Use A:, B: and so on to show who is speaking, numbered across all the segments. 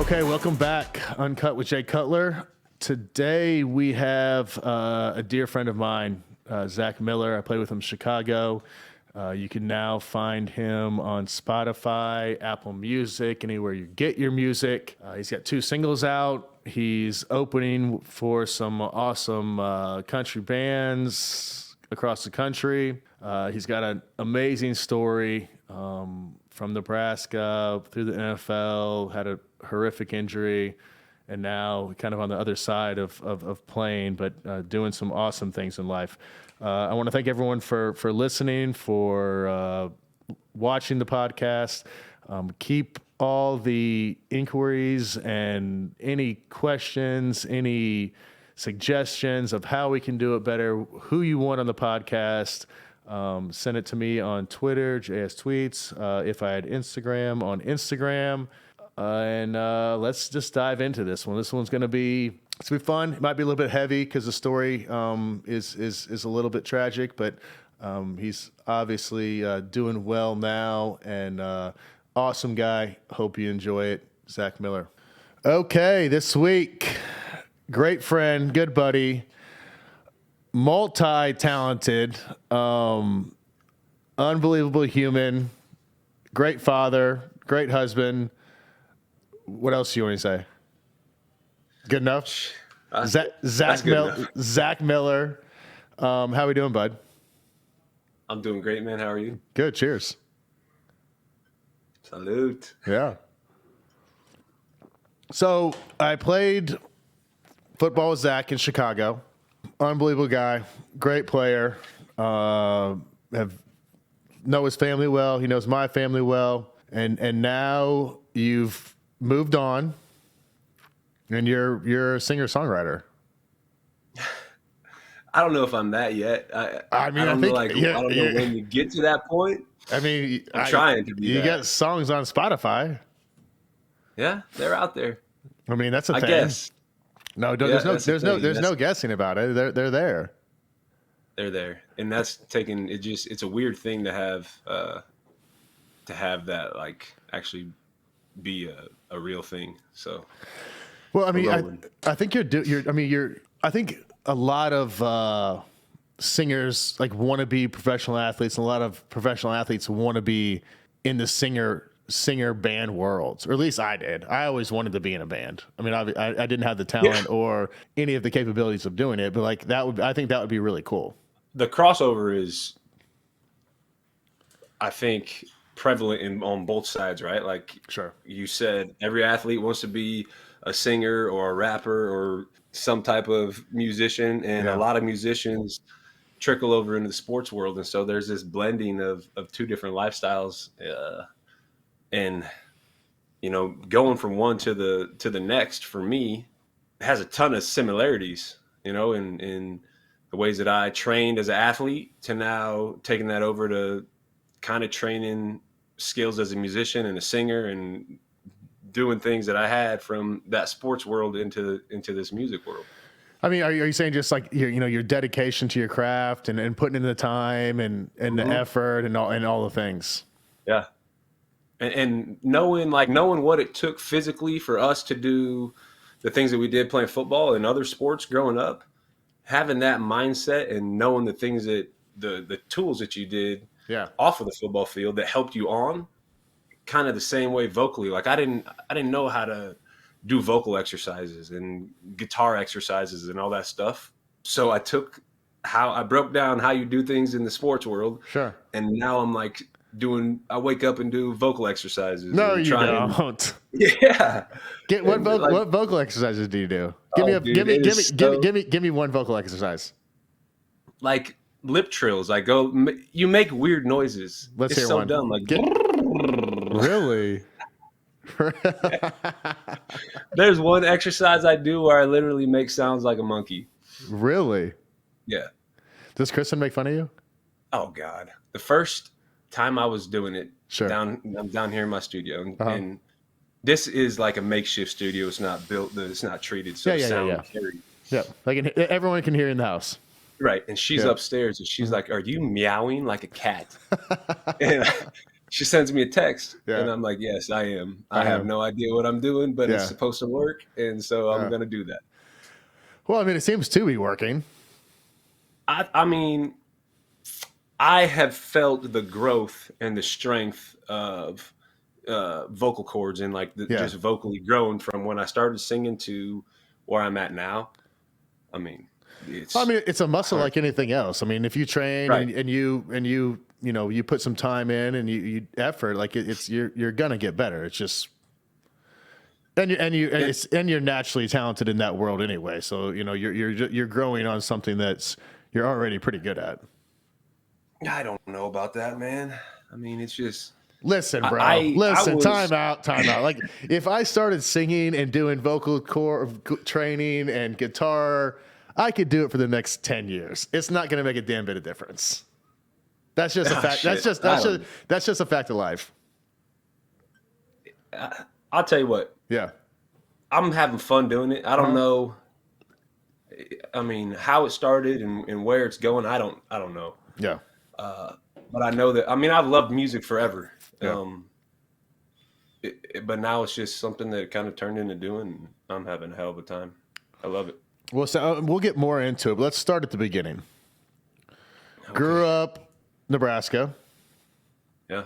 A: Okay, welcome back. Uncut with Jay Cutler. Today we have a dear friend of mine, Zach Miller. I played with him in Chicago. You can now find him on Spotify, Apple Music, anywhere you get your music. He's got 2 singles out. He's opening for some awesome country bands across the country. He's got an amazing story from Nebraska through the NFL, had a horrific injury, and now kind of on the other side of playing, but doing some awesome things in life. I want to thank everyone for listening, for watching the podcast. Keep all the inquiries and any questions, any suggestions of how we can do it better, who you want on the podcast. Send it to me on Twitter, JS Tweets. If I had Instagram, on Instagram. And let's just dive into this one. This one's going to be fun. It might be a little bit heavy because the story is a little bit tragic, but he's obviously doing well now, and awesome guy. Hope you enjoy it. Zach Miller. Okay, this week, great friend, good buddy, multi-talented, unbelievable human, great father, great husband. What else do you want to say? Good enough? Zach Miller. How we doing, bud?
B: I'm doing great, man. How are you?
A: Good. Cheers.
B: Salute.
A: Yeah. So I played football with Zach in Chicago. Unbelievable guy. Great player. Know his family well. He knows my family well. And now you've moved on, and you're a singer-songwriter.
B: I don't know if I'm that yet. I don't know when you get to that point.
A: I mean,
B: I'm trying to be.
A: You got songs on Spotify.
B: Yeah, they're out there.
A: I mean, that's a thing.
B: I guess.
A: No, there's no guessing about it. They're there.
B: They're there, and that's taking it. It's a weird thing to have that like actually be a real thing. So,
A: well, I mean, I think I think a lot of singers like want to be professional athletes, and a lot of professional athletes want to be in the singer band worlds, or at least I did. I always wanted to be in a band. I mean, I didn't have the talent or any of the capabilities of doing it, but like I think that would be really cool.
B: The crossover is, I think, prevalent on both sides, right? Like,
A: sure,
B: you said every athlete wants to be a singer or a rapper or some type of musician, and a lot of musicians trickle over into the sports world, and so there's this blending of 2 different lifestyles, and going from one to the next for me has a ton of similarities, in the ways that I trained as an athlete to now taking that over to kind of training skills as a musician and a singer, and doing things that I had from that sports world into this music world.
A: I mean, are you saying just like your dedication to your craft and putting in the time and the effort and all the things?
B: Yeah. And knowing what it took physically for us to do the things that we did playing football and other sports growing up, having that mindset and knowing the things that the tools that you did off of the football field that helped you on, kind of the same way vocally. Like I didn't know how to do vocal exercises and guitar exercises and all that stuff. So I broke down how you do things in the sports world.
A: Sure.
B: And now I'm like I wake up and do vocal exercises.
A: No, you don't.
B: Yeah.
A: What vocal exercises do you do? Give me one vocal exercise.
B: Like lip trills. You make weird noises.
A: Let's hear one.
B: It's so dumb. Like,
A: really?
B: There's one exercise I do where I literally make sounds like a monkey.
A: Really?
B: Yeah.
A: Does Kristen make fun of you?
B: Oh God. The first time I was doing it, I'm down here in my studio, and this is like a makeshift studio. It's not built, it's not treated, so sound carried.
A: Yeah, like everyone can hear in the house.
B: Right, and she's upstairs, and she's like, "Are you meowing like a cat?" And she sends me a text,
A: Yeah.
B: and I'm like, yes, I am. I have no idea what I'm doing, but it's
A: Yeah.
B: supposed to work, and so I'm going to do that.
A: Well, I mean, it seems to be working.
B: I mean, I have felt the growth and the strength of vocal cords and like just vocally growing from when I started singing to where I'm at now. I mean, it's
A: a muscle like anything else. I mean, if you train and you put some time in and you effort, like you're gonna get better. It's just and you're naturally talented in that world anyway. So you're growing on something that's you're already pretty good at.
B: I don't know about that, man. I mean, it's just.
A: Listen, bro. Time out. Like, if I started singing and doing vocal cord training and guitar, I could do it for the next 10 years. It's not going to make a damn bit of difference. That's just a fact.
B: Shit.
A: That's just a fact of life.
B: I'll tell you what.
A: Yeah.
B: I'm having fun doing it. I don't know. I mean, how it started and where it's going. I don't know.
A: Yeah.
B: But I know that. I mean, I've loved music forever.
A: Yeah.
B: But now it's just something that kind of turned into doing. I'm having a hell of a time. I love it.
A: Well, so we'll get more into it, but let's start at the beginning. Okay. Grew up Nebraska.
B: Yeah.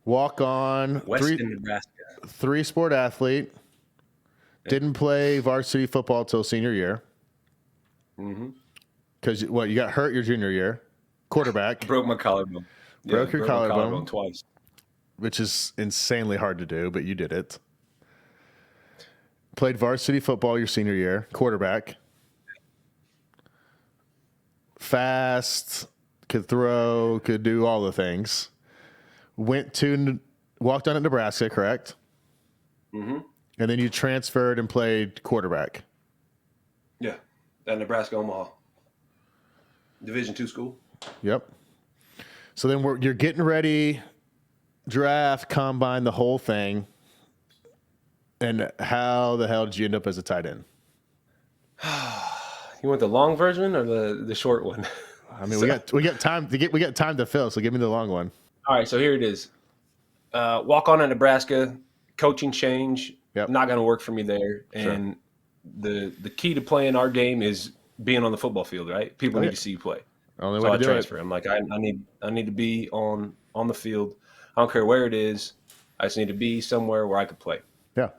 A: Walk on.
B: Western Nebraska.
A: 3-sport athlete. Yeah. Didn't play varsity football till senior year. Mm-hmm. Because you got hurt your junior year. Quarterback.
B: Broke my collarbone.
A: Broke your collarbone
B: twice.
A: Which is insanely hard to do, but you did it. Played varsity football your senior year. Quarterback. Fast. Could throw. Could do all the things. Walked on at Nebraska, correct? Mm-hmm. And then you transferred and played quarterback.
B: Yeah. At Nebraska Omaha. Division II school.
A: Yep. So then you're getting ready, draft, combine, the whole thing. And how the hell did you end up as a tight end?
B: You want the long version or the short one?
A: I mean, we got time to fill, so give me the long one.
B: All right, so here it is. Walk on at Nebraska, coaching change.
A: Yep.
B: Not going to work for me there. And the key to playing our game is being on the football field, right? People need to see you play.
A: Only
B: so
A: way
B: I
A: to
B: transfer.
A: do it.
B: I'm like, I need to be on the field. I don't care where it is. I just need to be somewhere where I could play.
A: Yeah.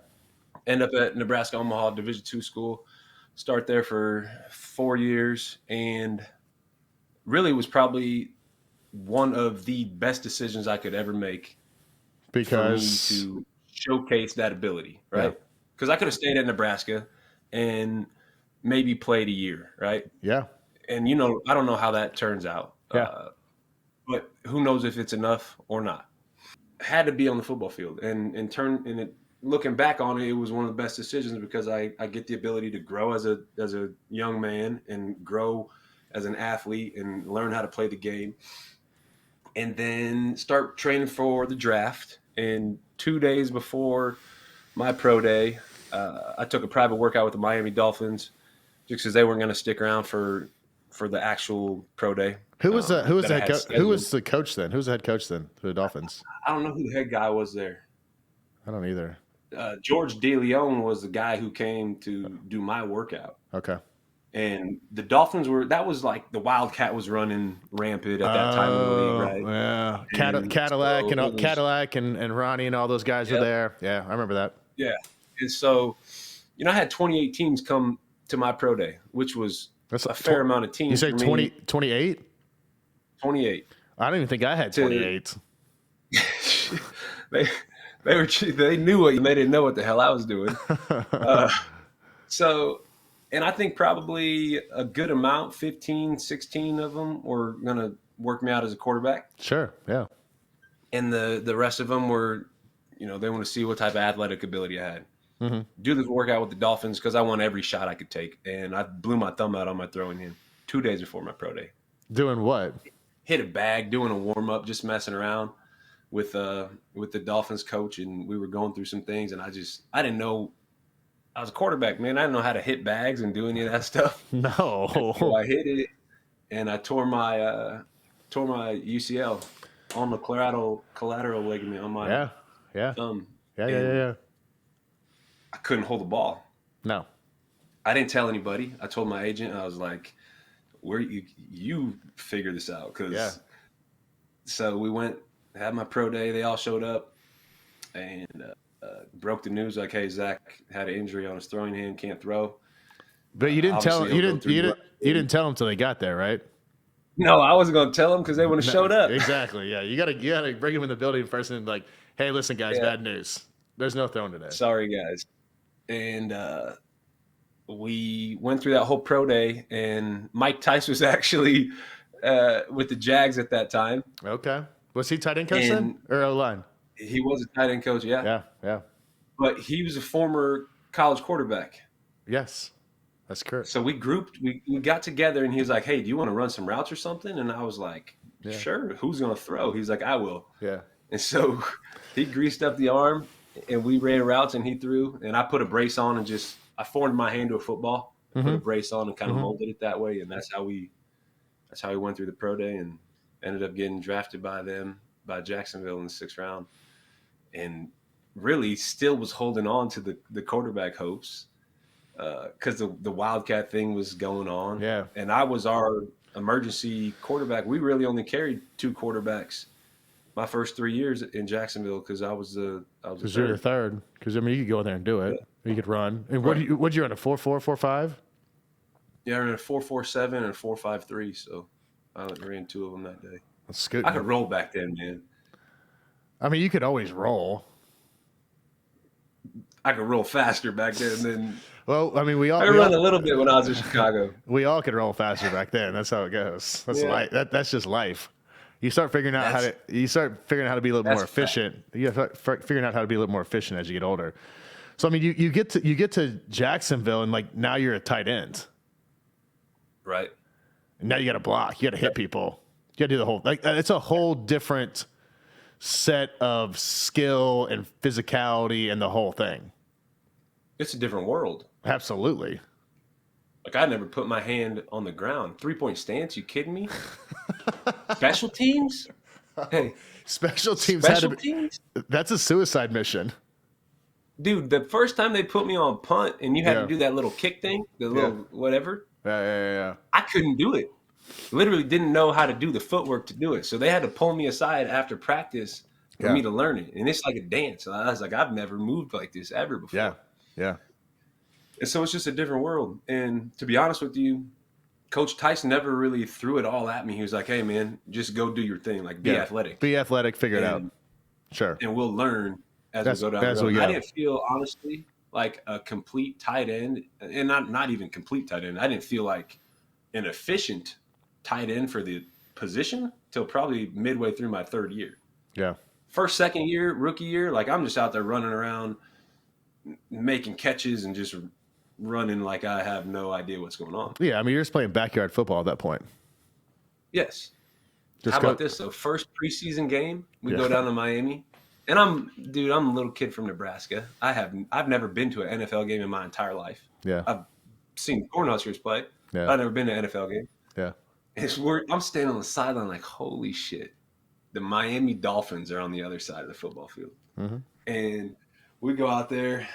B: End up at Nebraska Omaha Division II school. Start there for 4 years, and really was probably one of the best decisions I could ever make.
A: Because
B: for me to showcase that ability, right? Because I could have stayed at Nebraska and maybe played a year, right?
A: Yeah.
B: And, I don't know how that turns out.
A: Yeah.
B: But who knows if it's enough or not. Had to be on the football field. Looking back on it, it was one of the best decisions because I get the ability to grow as a young man and grow as an athlete and learn how to play the game. And then start training for the draft. And 2 days before my pro day, I took a private workout with the Miami Dolphins just because they weren't going to stick around for the actual pro day.
A: Who was the coach then? Who was the head coach then for the Dolphins?
B: I don't know who the head guy was there.
A: I don't either.
B: George DeLeon was the guy who came to do my workout.
A: Okay.
B: And the Dolphins that was like the Wildcat was running rampant at that time of the league, right?
A: Yeah. Cadillac and Ronnie and all those guys were there. Yeah, I remember that.
B: Yeah. And so, I had 28 teams come to my pro day, which was a fair amount of teams.
A: You say 28?
B: 28.
A: I don't even think I had 28.
B: They knew it. They didn't know what the hell I was doing. And I think probably a good amount, 15, 16 of them were going to work me out as a quarterback.
A: Sure, yeah.
B: And the rest of them were, they want to see what type of athletic ability I had. Mm-hmm. Do this workout with the Dolphins because I won every shot I could take. And I blew my thumb out on my throwing in 2 days before my pro day.
A: Doing what?
B: Hit a bag, doing a warm-up, just messing around with the Dolphins coach. And we were going through some things. And I didn't know. I was a quarterback, man. I didn't know how to hit bags and do any of that stuff.
A: No.
B: So I hit it, and I tore my UCL. on the collateral ligament on my thumb.
A: Yeah.
B: I couldn't hold the ball.
A: No.
B: I didn't tell anybody. I told my agent. I was like, "Where you figure this out?" Because so we went, had my pro day. They all showed up, and broke the news like, "Hey, Zach had an injury on his throwing hand, can't throw."
A: But you didn't tell you didn't tell them until they got there, right?
B: No, I wasn't going to tell them because they wouldn't have showed up.
A: Exactly. Yeah, you gotta bring them in the building first and like, hey, listen, guys, bad news. There's no throwing today.
B: Sorry, guys. And we went through that whole pro day, and Mike Tice was actually with the Jags at that time.
A: Okay. Was he tight end coach then or O-line?
B: He was a tight end coach, yeah.
A: Yeah.
B: But he was a former college quarterback.
A: Yes. That's correct.
B: So we got together, and he was like, "Hey, do you want to run some routes or something?" And I was like, "Sure. Who's going to throw?" He's like, "I will."
A: Yeah.
B: And so he greased up the arm, and we ran routes, and he threw. And I put a brace on and I formed my hand to a football, put a brace on, and kind of molded it that way. And that's how we went through the pro day and ended up getting drafted by Jacksonville in the 6th round, and really still was holding on to the quarterback hopes. Because the Wildcat thing was going on.
A: Yeah.
B: And I was our emergency quarterback. We really only carried 2 quarterbacks my first 3 years in Jacksonville because I was the
A: Because you're the third. Because, I mean, you could go in there and do it. Yeah. You could run. And what'd you run, a 4.4, 4.5?
B: Yeah, I ran a 4.47 and a 4.53, so I ran 2 of them that day.
A: That's good.
B: I could roll back then, man.
A: I mean, you could always roll.
B: I could roll faster back then than...
A: Well, I mean,
B: I ran a little bit when I was in Chicago.
A: We all could roll faster back then. That's how it goes. That's life. That's just life. You start figuring out how to be a little more efficient. You start figuring out how to be a little more efficient as you get older. So I mean, you get to Jacksonville and like now you're a tight end.
B: Right.
A: And now you got to block. You got to hit people. You got to do the whole like it's a whole different set of skill and physicality and the whole thing.
B: It's a different world.
A: Absolutely.
B: Like, I never put my hand on the ground. 3-point stance? You kidding me? Special teams? Hey.
A: Special teams that's a suicide mission.
B: Dude, the first time they put me on punt and you had to do that little kick thing, the little whatever.
A: Yeah.
B: I couldn't do it. Literally didn't know how to do the footwork to do it. So they had to pull me aside after practice for me to learn it. And it's like a dance. And I was like, I've never moved like this ever before.
A: Yeah.
B: And so it's just a different world. And to be honest with you, Coach Tyson never really threw it all at me. He was like, "Hey, man, just go do your thing. Like, be athletic.
A: Be athletic. Figure it out. Sure.
B: And we'll learn as we go down the road." I didn't feel, honestly, like a complete tight end. And not even complete tight end. I didn't feel like an efficient tight end for the position till probably midway through my 3rd year.
A: Yeah.
B: First, 2nd year, rookie year, like I'm just out there running around, making catches and just running like I have no idea what's going on.
A: Yeah, I mean, you're just playing backyard football at that point.
B: Yes. How about this, though? First preseason game, we go down to Miami. And I'm a little kid from Nebraska. I've never been to an NFL game in my entire life.
A: Yeah.
B: I've seen Cornhuskers play.
A: Yeah.
B: But I've never been to an NFL game.
A: Yeah.
B: I'm standing on the sideline like, holy shit. The Miami Dolphins are on the other side of the football field.
A: Mm-hmm.
B: And we go out there.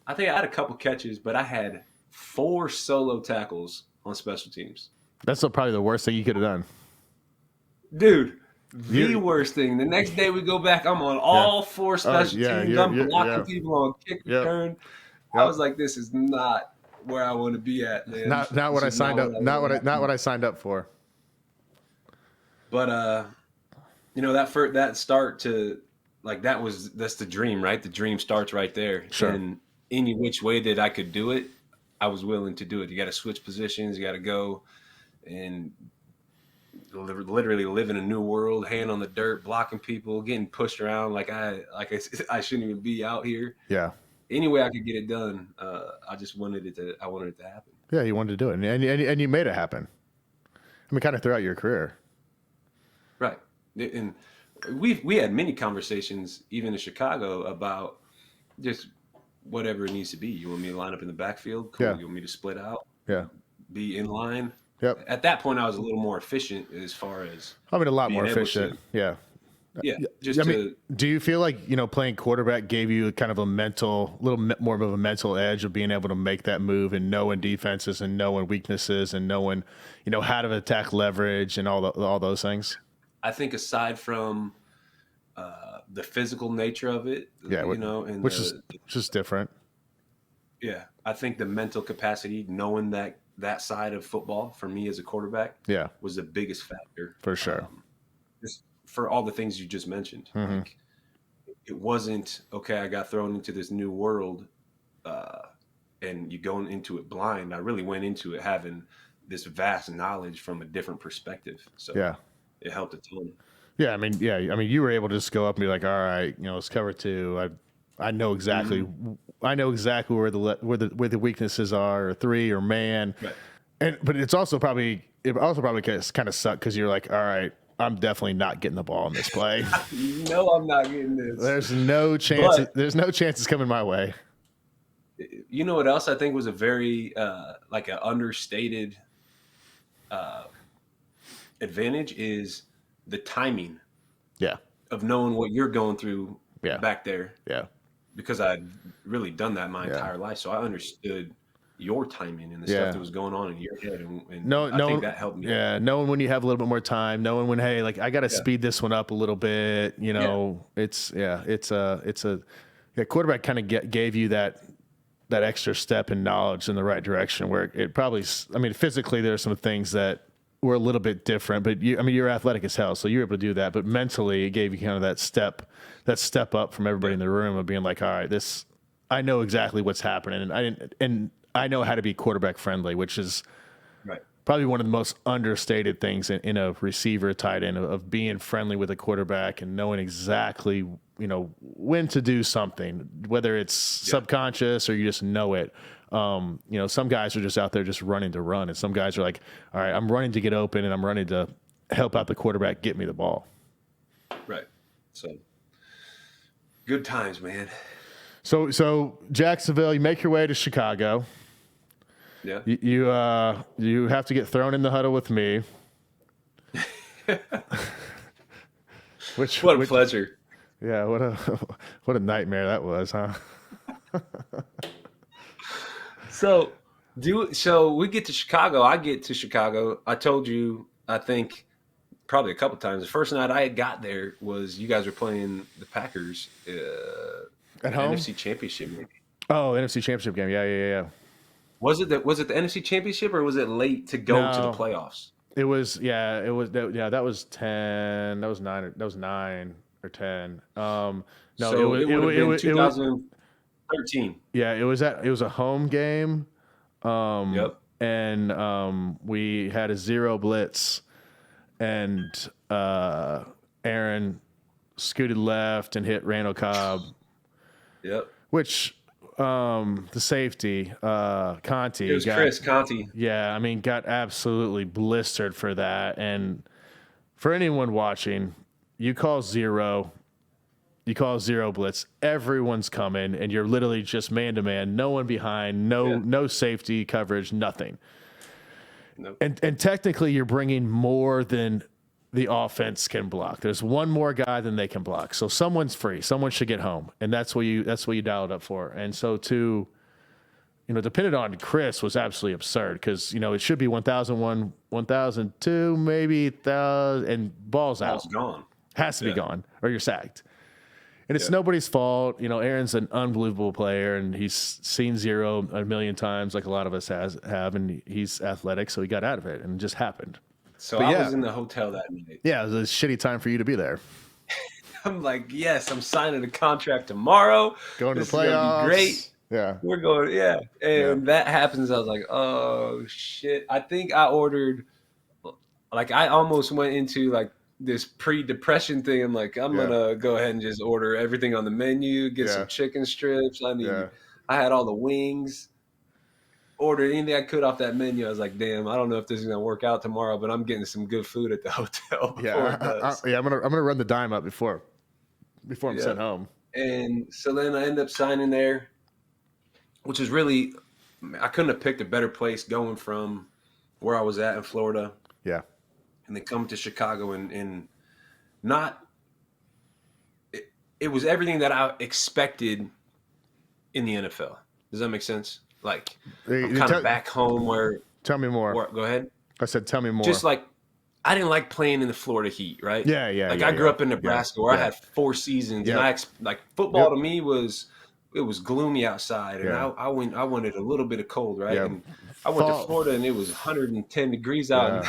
B: I think I had a couple catches, but I had 4 solo tackles on special teams.
A: That's probably the worst thing you could have done.
B: Dude, the worst thing. The next day we go back, I'm on all 4 special teams. I'm blocking people on kick return. I was like, this is not where I want to be at, man.
A: Not what I signed up. Not what I signed up for.
B: But that start to like that's the dream, right? The dream starts right there.
A: Sure.
B: And any which way that I could do it, I was willing to do it. You got to switch positions. You got to go and literally live in a new world, hand on the dirt, blocking people, getting pushed around like I shouldn't even be out here.
A: Yeah.
B: Any way I could get it done, I wanted it to happen.
A: Yeah, you wanted to do it, and you made it happen. I mean, kind of throughout your career.
B: Right. And we had many conversations, even in Chicago, about just whatever it needs to be. You want me to line up in the backfield? Cool.
A: Yeah.
B: You want me to split out?
A: Yeah.
B: Be in line?
A: Yep.
B: At that point, I was a little more efficient as far as
A: I mean, a lot more efficient. Yeah.
B: Yeah,
A: I mean, do you feel like, playing quarterback gave you kind of more of a mental edge of being able to make that move and knowing defenses and knowing weaknesses and knowing, how to attack leverage and all those things?
B: I think aside from the physical nature of it,
A: Yeah,
B: and
A: which is just different.
B: Yeah, I think the mental capacity, knowing that side of football for me as a quarterback, was the biggest factor
A: for sure.
B: Just for all the things you just mentioned.
A: Mm-hmm.
B: Like, it wasn't okay. I got thrown into this new world, and you going into it blind. I really went into it having this vast knowledge from a different perspective. So it helped a ton.
A: Yeah, I mean, you were able to just go up and be like, all right, let's cover two. I know exactly. Mm-hmm. I know exactly where the weaknesses are, or three, or man. Right. But it also probably kind of sucked because you're like, all right, I'm definitely not getting the ball in this play.
B: No, I'm not getting this.
A: There's no chance. There's no chance it's coming my way.
B: You know what else I think was a very like an understated advantage is the timing.
A: Yeah.
B: Of knowing what you're going through back there.
A: Yeah.
B: Because I'd really done that my entire life, so I understood your timing and the stuff that was going on in your head, and I think that helped me.
A: Yeah, knowing when you have a little bit more time, knowing when, hey, like I got to speed this one up a little bit. It's quarterback kind of gave you that extra step in knowledge in the right direction. Where it probably, I mean, physically there are some things that were a little bit different, but you're athletic as hell, so you're able to do that. But mentally, it gave you kind of that step up from everybody in the room of being like, all right, I know exactly what's happening, and I know how to be quarterback friendly, which is probably one of the most understated things in a receiver tight end of being friendly with a quarterback and knowing exactly when to do something, whether it's subconscious or you just know it. Some guys are just out there just running to run, and some guys are like, all right, I'm running to get open and I'm running to help out the quarterback get me the ball.
B: Right. So good times, man.
A: So Jacksonville, you make your way to Chicago.
B: Yeah.
A: You have to get thrown in the huddle with me. What a
B: pleasure.
A: Yeah, what a nightmare that was, huh?
B: So we get to Chicago. I get to Chicago. I told you, I think probably a couple times. The first night I had got there was you guys were playing the Packers
A: at home,
B: NFC Championship. Maybe.
A: Oh, NFC Championship game. Yeah.
B: Was it the NFC Championship, or was it late to go to the playoffs?
A: It was. That was 10. That was 9. That was 9 or 10. No,
B: so it would have been 2013.
A: Yeah, it was a home game.
B: Yep.
A: And we had a 0 blitz, and Aaron scooted left and hit Randall Cobb.
B: Yep.
A: Which the safety, Conti.
B: It was Chris Conti.
A: Yeah, I mean, got absolutely blistered for that. And for anyone watching, you call zero blitz, everyone's coming, and you're literally just man-to-man, no one behind, no safety coverage, nothing.
B: Nope.
A: And technically, you're bringing more than the offense can block. There's one more guy than they can block. So someone's free. Someone should get home, and that's what you dial it up for. And so dependent on Chris was absolutely absurd because it should be 1,001, 1,002, maybe 1,000, and ball's out.
B: Ball's gone.
A: Has to be gone, or you're sacked. And it's nobody's fault. Aaron's an unbelievable player, and he's seen zero a million times, like a lot of us have, and he's athletic, so he got out of it, and it just happened.
B: So I was in the hotel that night.
A: Yeah, it was a shitty time for you to be there.
B: I'm like, yes, I'm signing a contract tomorrow.
A: Going to the playoffs.
B: Be great.
A: Yeah.
B: We're going, And that happens. I was like, oh, shit. I think I ordered, I almost went into, this pre-depression thing. I'm like, I'm going to go ahead and just order everything on the menu, get some chicken strips. I had all the wings. Ordered anything I could off that menu. I was like, damn, I don't know if this is gonna work out tomorrow, but I'm getting some good food at the hotel before it does.
A: I'm gonna run the dime up before I'm sent home.
B: And so then I end up signing there, which is really, I couldn't have picked a better place going from where I was at in Florida.
A: Yeah.
B: And then come to Chicago and not it was everything that I expected in the NFL. Does that make sense? Like I'm kind of back home where.
A: Tell me more.
B: Go ahead.
A: I said, tell me more.
B: Just like I didn't like playing in the Florida heat, right?
A: Yeah.
B: Like I grew up in Nebraska where I had 4 seasons, and like football to me was gloomy outside, and I wanted a little bit of cold, right? And I went to Florida, and it was 110 degrees out. And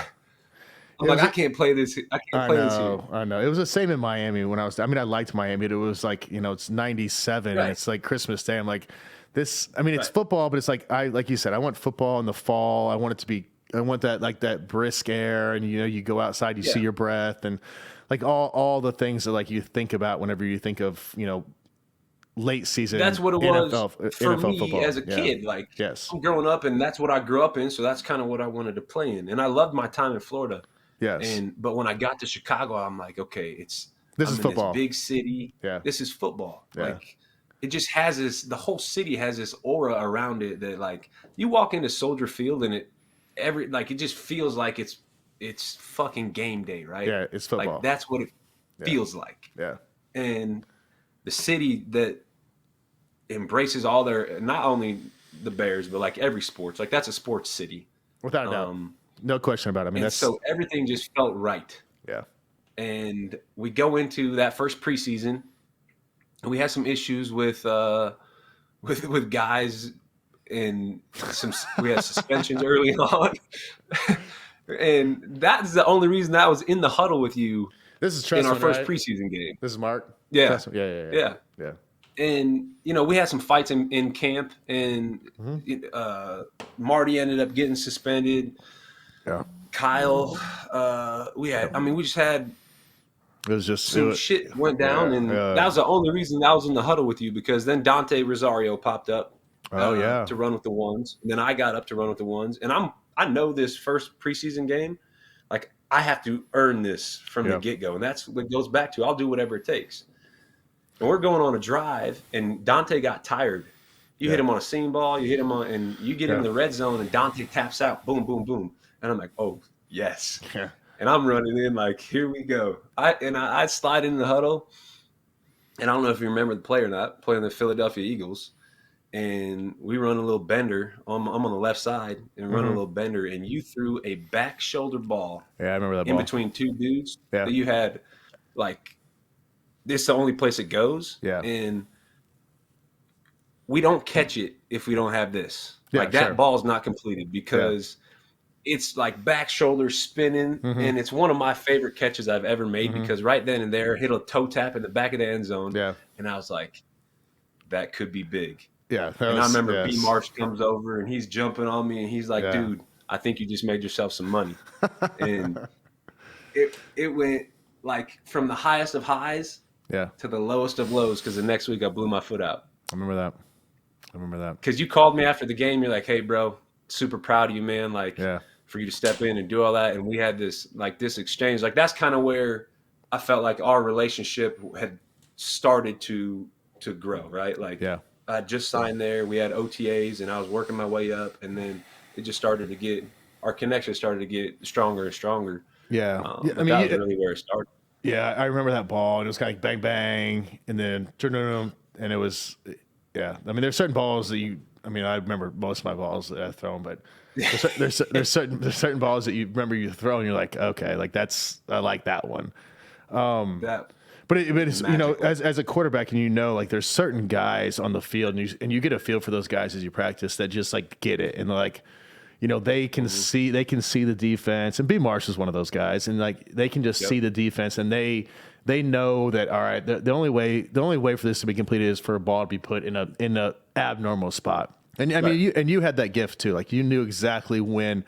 B: I'm like, I can't play this. I can't play this here.
A: I know. It was the same in Miami when I was. I mean, I liked Miami. It was like it's 97, and it's like Christmas Day. I'm like, this. I mean, it's football, but it's like you said, I want football in the fall. I want it to be. I want that like that brisk air, and you go outside, you see your breath, and like all the things that like you think about whenever you think of late season.
B: That's what it
A: NFL,
B: was for
A: NFL
B: me
A: football.
B: as a kid. Like I'm growing up, and that's what I grew up in. So that's kind of what I wanted to play in, and I loved my time in Florida.
A: Yes.
B: But when I got to Chicago, I'm like, okay, this is
A: football.
B: This big city.
A: Yeah.
B: This is football.
A: Yeah.
B: Like it just has this. The whole city has this aura around it that like you walk into Soldier Field and it just feels like it's fucking game day, right?
A: Yeah, it's football.
B: Like that's what it feels like.
A: Yeah.
B: And the city that embraces all their, not only the Bears, but like every sports, like that's a sports city.
A: Without a doubt. No question about it. I mean,
B: so everything just felt right.
A: Yeah.
B: And we go into that first preseason, and we had some issues with guys, and we had suspensions early on. And that's the only reason I was in the huddle with you.
A: This is
B: in our first preseason game.
A: This is Mark.
B: Yeah.
A: Yeah.
B: And we had some fights in camp, and Marty ended up getting suspended.
A: Yeah.
B: Kyle, we just had.
A: It was just
B: some shit went down, and that was the only reason I was in the huddle with you, because then Dante Rosario popped up. To run with the ones, and then I got up to run with the ones, and I know this first preseason game, like I have to earn this from the get go, and that's what goes back to I'll do whatever it takes. And we're going on a drive, and Dante got tired. You hit him on a seam ball, you hit him on, and you get in the red zone, and Dante taps out, boom, boom, boom, and I'm like, oh yes, and I'm running in like, here we go. I slide in the huddle, and I don't know if you remember the play or not, playing the Philadelphia Eagles. And we run a little bender. I'm on the left side and run a little bender, and you threw a back shoulder ball.
A: Yeah, I remember that
B: in
A: ball.
B: Between two dudes. Yeah. That you had, like, this is the only place it goes.
A: Yeah.
B: And we don't catch it if we don't have this.
A: Yeah,
B: like, that ball's not completed because it's like back shoulder spinning, and it's one of my favorite catches I've ever made because right then and there, hit a toe tap in the back of the end zone.
A: Yeah.
B: And I was like, that could be big.
A: Yeah,
B: I remember B. Marsh comes over and he's jumping on me and he's like, dude, I think you just made yourself some money. And it went like from the highest of highs to the lowest of lows, because the next week I blew my foot out.
A: I remember that.
B: Because you called me after the game. You're like, hey, bro, super proud of you, man. Like, for you to step in and do all that. And we had this exchange. Like, that's kind of where I felt like our relationship had started to grow, right? Like, I just signed there. We had OTAs, and I was working my way up, and then it just started to get our connection started to get stronger and stronger.
A: Yeah,
B: I mean, that was really where it started.
A: Yeah, I remember that ball, and it was kind of bang bang, and then and it was, I mean, there's certain balls that I remember most of my balls that I've thrown, but there's certain balls that you remember you throw, and you're like, okay, like I like that one. But it's as a quarterback, and like there's certain guys on the field, and you get a feel for those guys as you practice that just like get it, and like they can see the defense, and B. Marsh is one of those guys, and like they can just see the defense, and they know that all right, the only way for this to be completed is for a ball to be put in a abnormal spot, and I mean you had that gift too, like you knew exactly when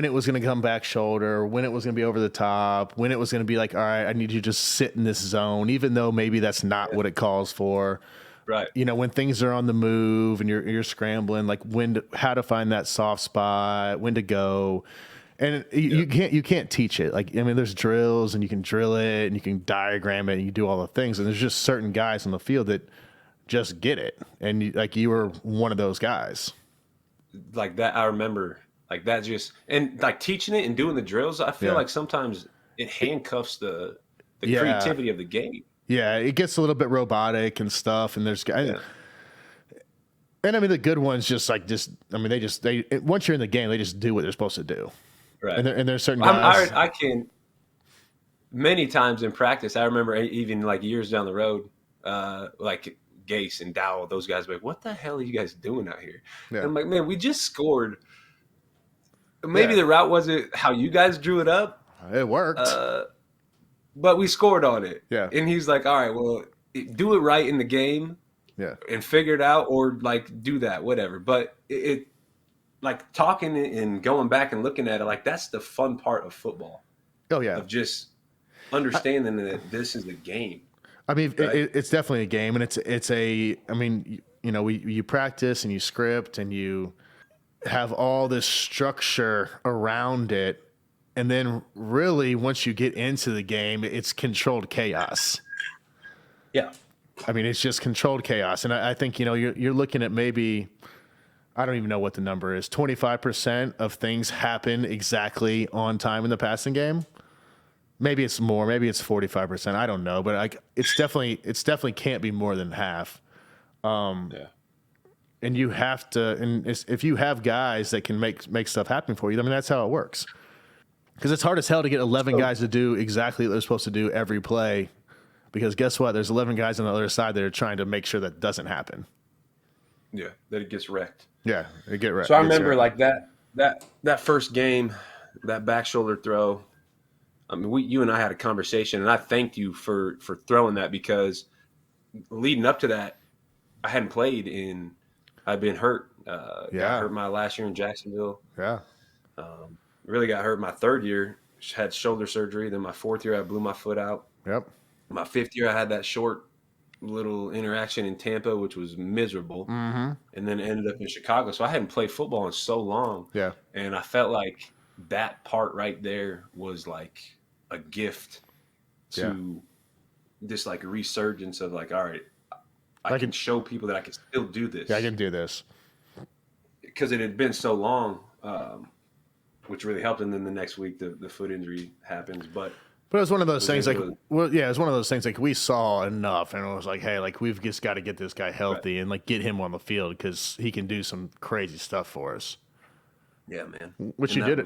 A: it was going to come back shoulder, when it was going to be over the top, when it was going to be like, all right, I need you to just sit in this zone, even though maybe that's not what it calls for.
B: Right.
A: When things are on the move and you're scrambling, like how to find that soft spot, when to go. And you can't teach it. Like, I mean, there's drills, and you can drill it, and you can diagram it, and you do all the things. And there's just certain guys on the field that just get it. And you were one of those guys.
B: Like that, I remember. Like that and like teaching it and doing the drills, I feel like sometimes it handcuffs the creativity of the game.
A: Yeah, it gets a little bit robotic and stuff, and and I mean the good ones they once you're in the game, they just do what they're supposed to do.
B: Right.
A: And there's certain guys.
B: I can many times in practice. I remember even like years down the road, like Gase and Dowell, those guys were like, "What the hell are you guys doing out here?"
A: Yeah.
B: And I'm like, "Man, we just scored. Maybe the route wasn't how you guys drew it up.
A: It worked,
B: but we scored on it."
A: Yeah.
B: And he's like, "All right, well, do it right in the game, and figure it out, or like do that, whatever." But it like talking and going back and looking at it, like that's the fun part of football.
A: Oh yeah,
B: of just understanding that this is a game.
A: I mean, right? It's definitely a game, and it's a. I mean, you practice and you script and you have all this structure around it, and then really once you get into the game, it's controlled chaos.
B: Yeah,
A: I mean, it's just controlled chaos, and I think you're looking at maybe. I don't even know what the number is. 25% of things happen exactly on time in the passing game. Maybe it's more. Maybe it's 45%. I don't know, but it's definitely can't be more than half. And you have to. And if you have guys that can make stuff happen for you, I mean that's how it works. Because it's hard as hell to get 11 guys to do exactly what they're supposed to do every play. Because guess what? There's 11 guys on the other side that are trying to make sure that doesn't happen.
B: Yeah, that it gets wrecked.
A: Yeah, it get wrecked.
B: So I remember like that first game, that back shoulder throw. I mean, you and I had a conversation, and I thanked you for throwing that because leading up to that, I hadn't played I'd been hurt. Got hurt my last year in Jacksonville.
A: Yeah.
B: Really got hurt my third year. Had shoulder surgery. Then my fourth year, I blew my foot out.
A: Yep.
B: My fifth year, I had that short little interaction in Tampa, which was miserable.
A: Mm-hmm.
B: And then ended up in Chicago. So I hadn't played football in so long.
A: Yeah.
B: And I felt like that part right there was like a gift to this like resurgence of like, all right, I can show people that I can still do this.
A: Yeah, I can do this.
B: Because it had been so long, which really helped. And then the next week, the foot injury happens. But
A: it was one of those things it was one of those things like we saw enough and it was like, hey, like we've just got to get this guy healthy and like get him on the field because he can do some crazy stuff for us.
B: Yeah, man.
A: Which you did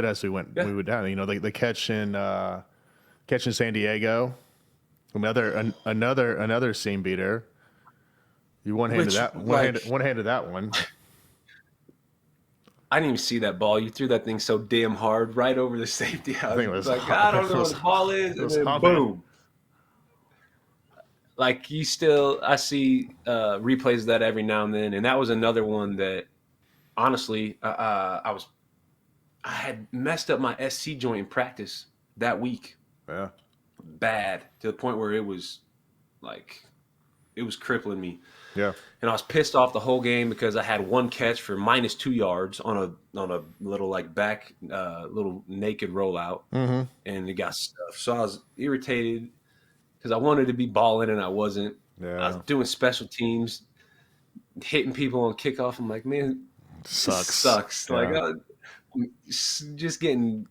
A: as we went down. The catch in San Diego, another seam beater. You one-handed that one.
B: I didn't even see that ball. You threw that thing so damn hard right over the safety. I was like, I don't know what the ball is, and then boom. Like I see replays of that every now and then, and that was another one that, honestly, I had messed up my SC joint in practice that week.
A: Yeah,
B: bad to the point where it was crippling me.
A: Yeah.
B: And I was pissed off the whole game because I had one catch for -2 yards on a little like back little naked rollout, and it got stuffed. So I was irritated because I wanted to be balling and I wasn't.
A: Yeah.
B: I was doing special teams, hitting people on kickoff. I'm like, man, sucks. Yeah. Like just getting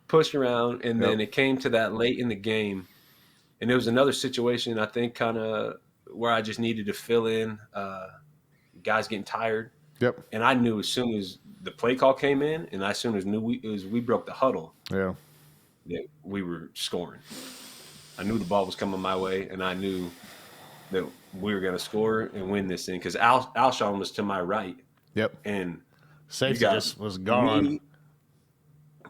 B: pushed around, and then it came to that late in the game, and there was another situation I think kind of where I just needed to fill in, guys getting tired.
A: Yep.
B: And I knew as soon as the play call came in, and as soon as we broke the huddle, that we were scoring. I knew the ball was coming my way, and I knew that we were going to score and win this thing because Alshon was to my right.
A: Yep.
B: And
A: safety just was gone.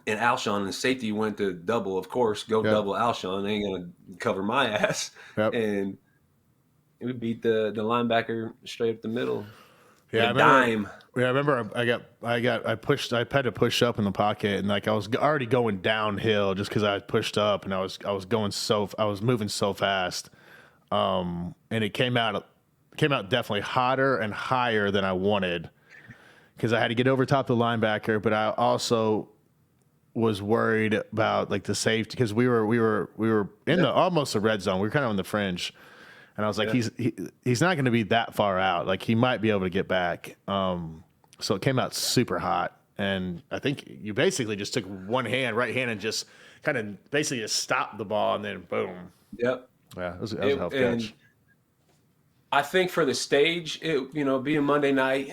B: And Alshon and safety went to double, of course. Double Alshon. They ain't going to cover my ass.
A: Yep.
B: And we beat the linebacker straight up the middle.
A: Yeah, I remember I had to push up in the pocket, and like I was already going downhill just because I had pushed up, and I was moving so fast, and it came out definitely hotter and higher than I wanted because I had to get over top of the linebacker, but I also was worried about like the safety because we were in the almost the red zone. We were kind of on the fringe. And I was like, he's not going to be that far out. Like he might be able to get back. So it came out super hot. And I think you basically just took right hand, and just kind of basically just stopped the ball and then boom.
B: Yep.
A: Yeah, that was a health
B: And
A: catch.
B: I think for the stage, being Monday night,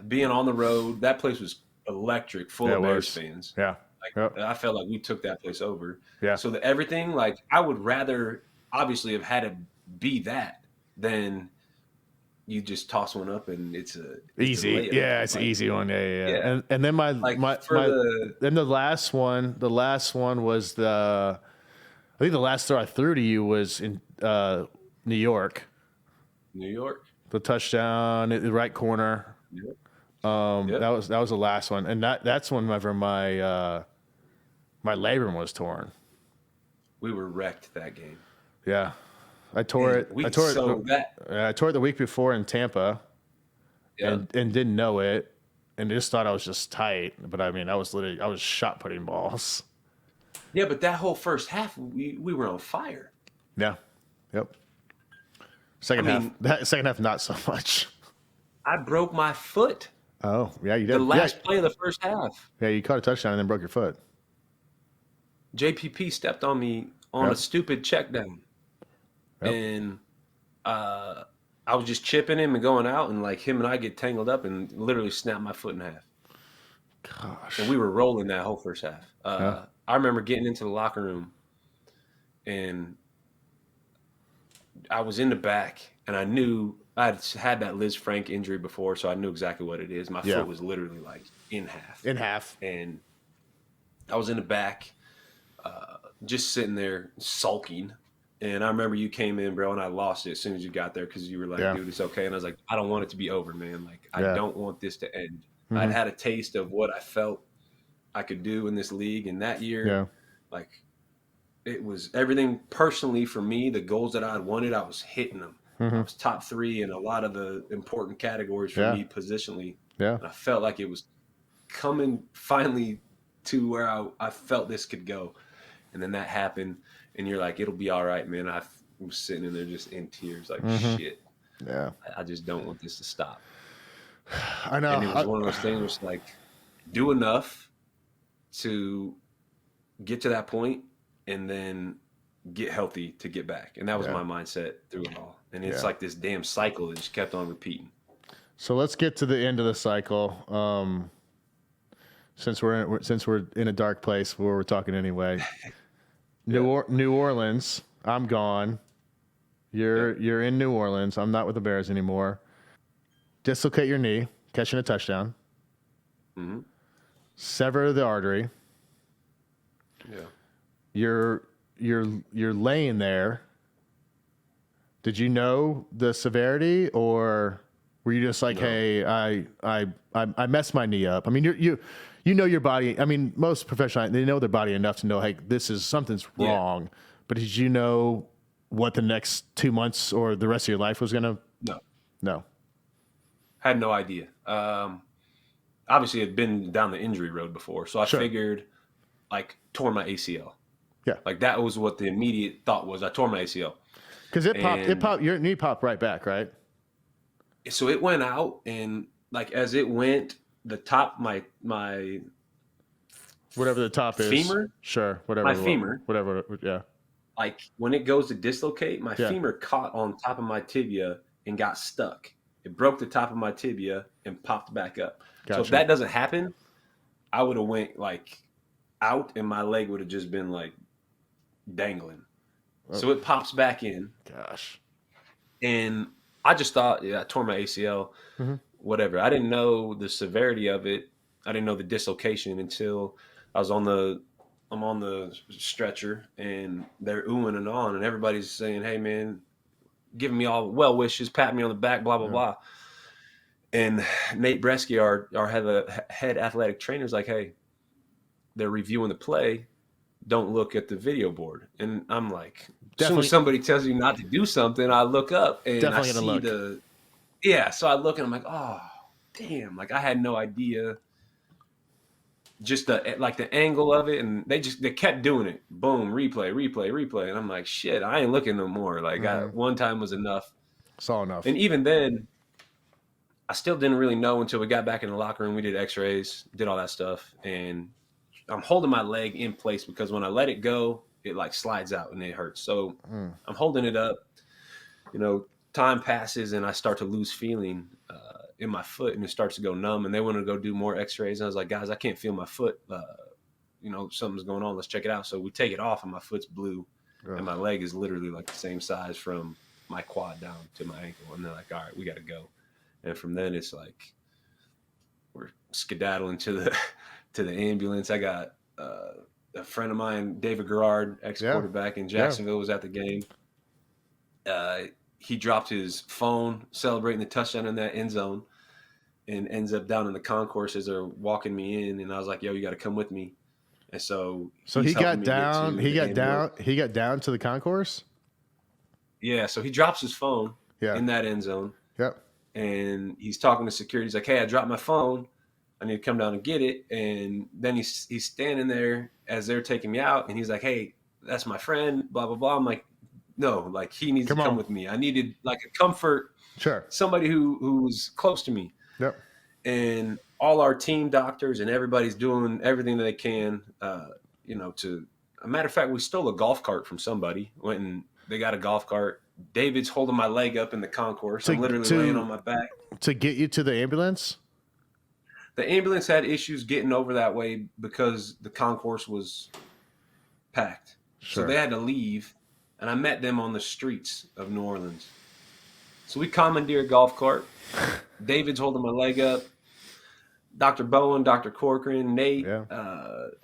B: being on the road, that place was electric, full
A: Yeah, it
B: of Bears
A: was.
B: fans.
A: Yeah. Yep.
B: Like I felt like we took that place over.
A: Yeah.
B: So that everything, like I would rather obviously have had it be that than you just toss one up and it's a
A: Easy.
B: layup.
A: Yeah, it's an
B: Like,
A: easy one. Yeah.
B: yeah,
A: And then
B: like for the
A: then the last one was I think the last throw I threw to you was in New York.
B: New York.
A: The touchdown in the right corner.
B: Yep.
A: That
B: Yep.
A: was the last one. And that's whenever my labrum was torn.
B: We were wrecked that game.
A: Yeah. I tore
B: Man,
A: it.
B: we
A: I tore it.
B: so that
A: I tore it the week before in Tampa,
B: yeah.
A: and didn't know it, and just thought I was just tight. But I mean, I was shot putting balls.
B: Yeah, but that whole first half we were on fire.
A: Yeah. Yep. Second half, not so much.
B: I broke my foot
A: Oh yeah, you did.
B: the last play of the first half.
A: Yeah, you caught a touchdown and then broke your foot.
B: JPP stepped on me on a stupid check down.
A: Yep.
B: And I was just chipping him and going out, and like him and I get tangled up and literally snapped my foot in half.
A: Gosh.
B: And we were rolling that whole first half. I remember getting into the locker room, and I was in the back, and I knew I'd had that Liz Frank injury before, so I knew exactly what it is. My foot was literally like in half.
A: In half.
B: And I was in the back, just sitting there sulking. And I remember you came in, bro, and I lost it as soon as you got there because you were like, dude, it's okay. And I was like, I don't want it to be over, man. Like, I don't want this to end. Mm-hmm. I'd had a taste of what I felt I could do in this league. And that year, like, it was everything personally for me. The goals that I had wanted, I was hitting them. I was top 3 in a lot of the important categories for me positionally. Yeah. And I felt like it was coming finally to where I felt this could go. And then that happened. And you're like, it'll be all right, man. I was sitting in there just in tears, like, shit.
A: Yeah.
B: I just don't want this to stop.
A: I know.
B: And it was one of those things where it's like, do enough to get to that point and then get healthy to get back. And that was my mindset through it all. And it's like this damn cycle that just kept on repeating.
A: So let's get to the end of the cycle. Since we're in a dark place where we're talking anyway. New Orleans, I'm gone. You're in New Orleans. I'm not with the Bears anymore. Dislocate your knee, catching a touchdown.
B: Mm-hmm.
A: Sever the artery.
B: Yeah.
A: You're laying there. Did you know the severity, or were you just like, hey, I messed my knee up? I mean, you know your body. I mean, most professionals, they know their body enough to know, hey, something's wrong. But did you know what the next 2 months or the rest of your life was gonna? No.
B: Had no idea. Obviously, I'd been down the injury road before, so I figured, like, tore my ACL.
A: Yeah,
B: like that was what the immediate thought was. I tore my ACL
A: because it popped. Your knee popped right back, right?
B: So it went out, and like as it went, the top my
A: whatever the top is,
B: femur,
A: whatever
B: my femur,
A: whatever,
B: like when it goes to dislocate, my femur caught on top of my tibia and got stuck. It broke the top of my tibia and popped back up. Gotcha. So if that doesn't happen, I would have went like out, and my leg would have just been like dangling. So it pops back in.
A: Gosh.
B: And I just thought, I tore my ACL, whatever. I didn't know the severity of it. I didn't know the dislocation until I was on the stretcher, and they're oohing and on, and everybody's saying, hey, man, giving me all well wishes, patting me on the back, blah, blah, blah. And Nate Bresky, our head athletic trainer, is like, hey, they're reviewing the play. Don't look at the video board. And I'm like, as soon as somebody tells you not to do something, I look up and I see so I look and I'm like, oh, damn. Like I had no idea just the angle of it. And they kept doing it. Boom, replay. And I'm like, shit, I ain't looking no more. Like one time was enough.
A: Saw enough.
B: And even then, I still didn't really know until we got back in the locker room. We did x-rays, did all that stuff. And I'm holding my leg in place because when I let it go it like slides out and it hurts. So I'm holding it up, time passes and I start to lose feeling in my foot, and it starts to go numb, and they want to go do more x-rays. And I was like, guys, I can't feel my foot. Something's going on. Let's check it out. So we take it off and my foot's blue and my leg is literally like the same size from my quad down to my ankle. And they're like, all right, we got to go. And from then it's like, we're skedaddling to the ambulance. I got a friend of mine, David Garrard, ex-quarterback in Jacksonville, was at the game. He dropped his phone celebrating the touchdown in that end zone and ends up down in the concourse as they're walking me in. And I was like, yo, you got to come with me. And so
A: he got down to the concourse.
B: Yeah. So he drops his phone in that end zone.
A: Yep.
B: And he's talking to security. He's like, hey, I dropped my phone. I need to come down and get it. And then he's standing there as they're taking me out. And he's like, hey, that's my friend, blah, blah, blah. I'm like, no, like he needs to come with me. I needed like a comfort, somebody who's close to me.
A: Yep.
B: And all our team doctors and everybody's doing everything that they can, to a matter of fact, we stole a golf cart from somebody. Went and they got a golf cart. David's holding my leg up in the concourse. I'm literally laying on my back. To
A: get you to the ambulance?
B: The ambulance had issues getting over that way because the concourse was packed. Sure. So they had to leave. And I met them on the streets of New Orleans. So we commandeer a golf cart. David's holding my leg up. Dr. Bowen, Dr. Corcoran, Nate,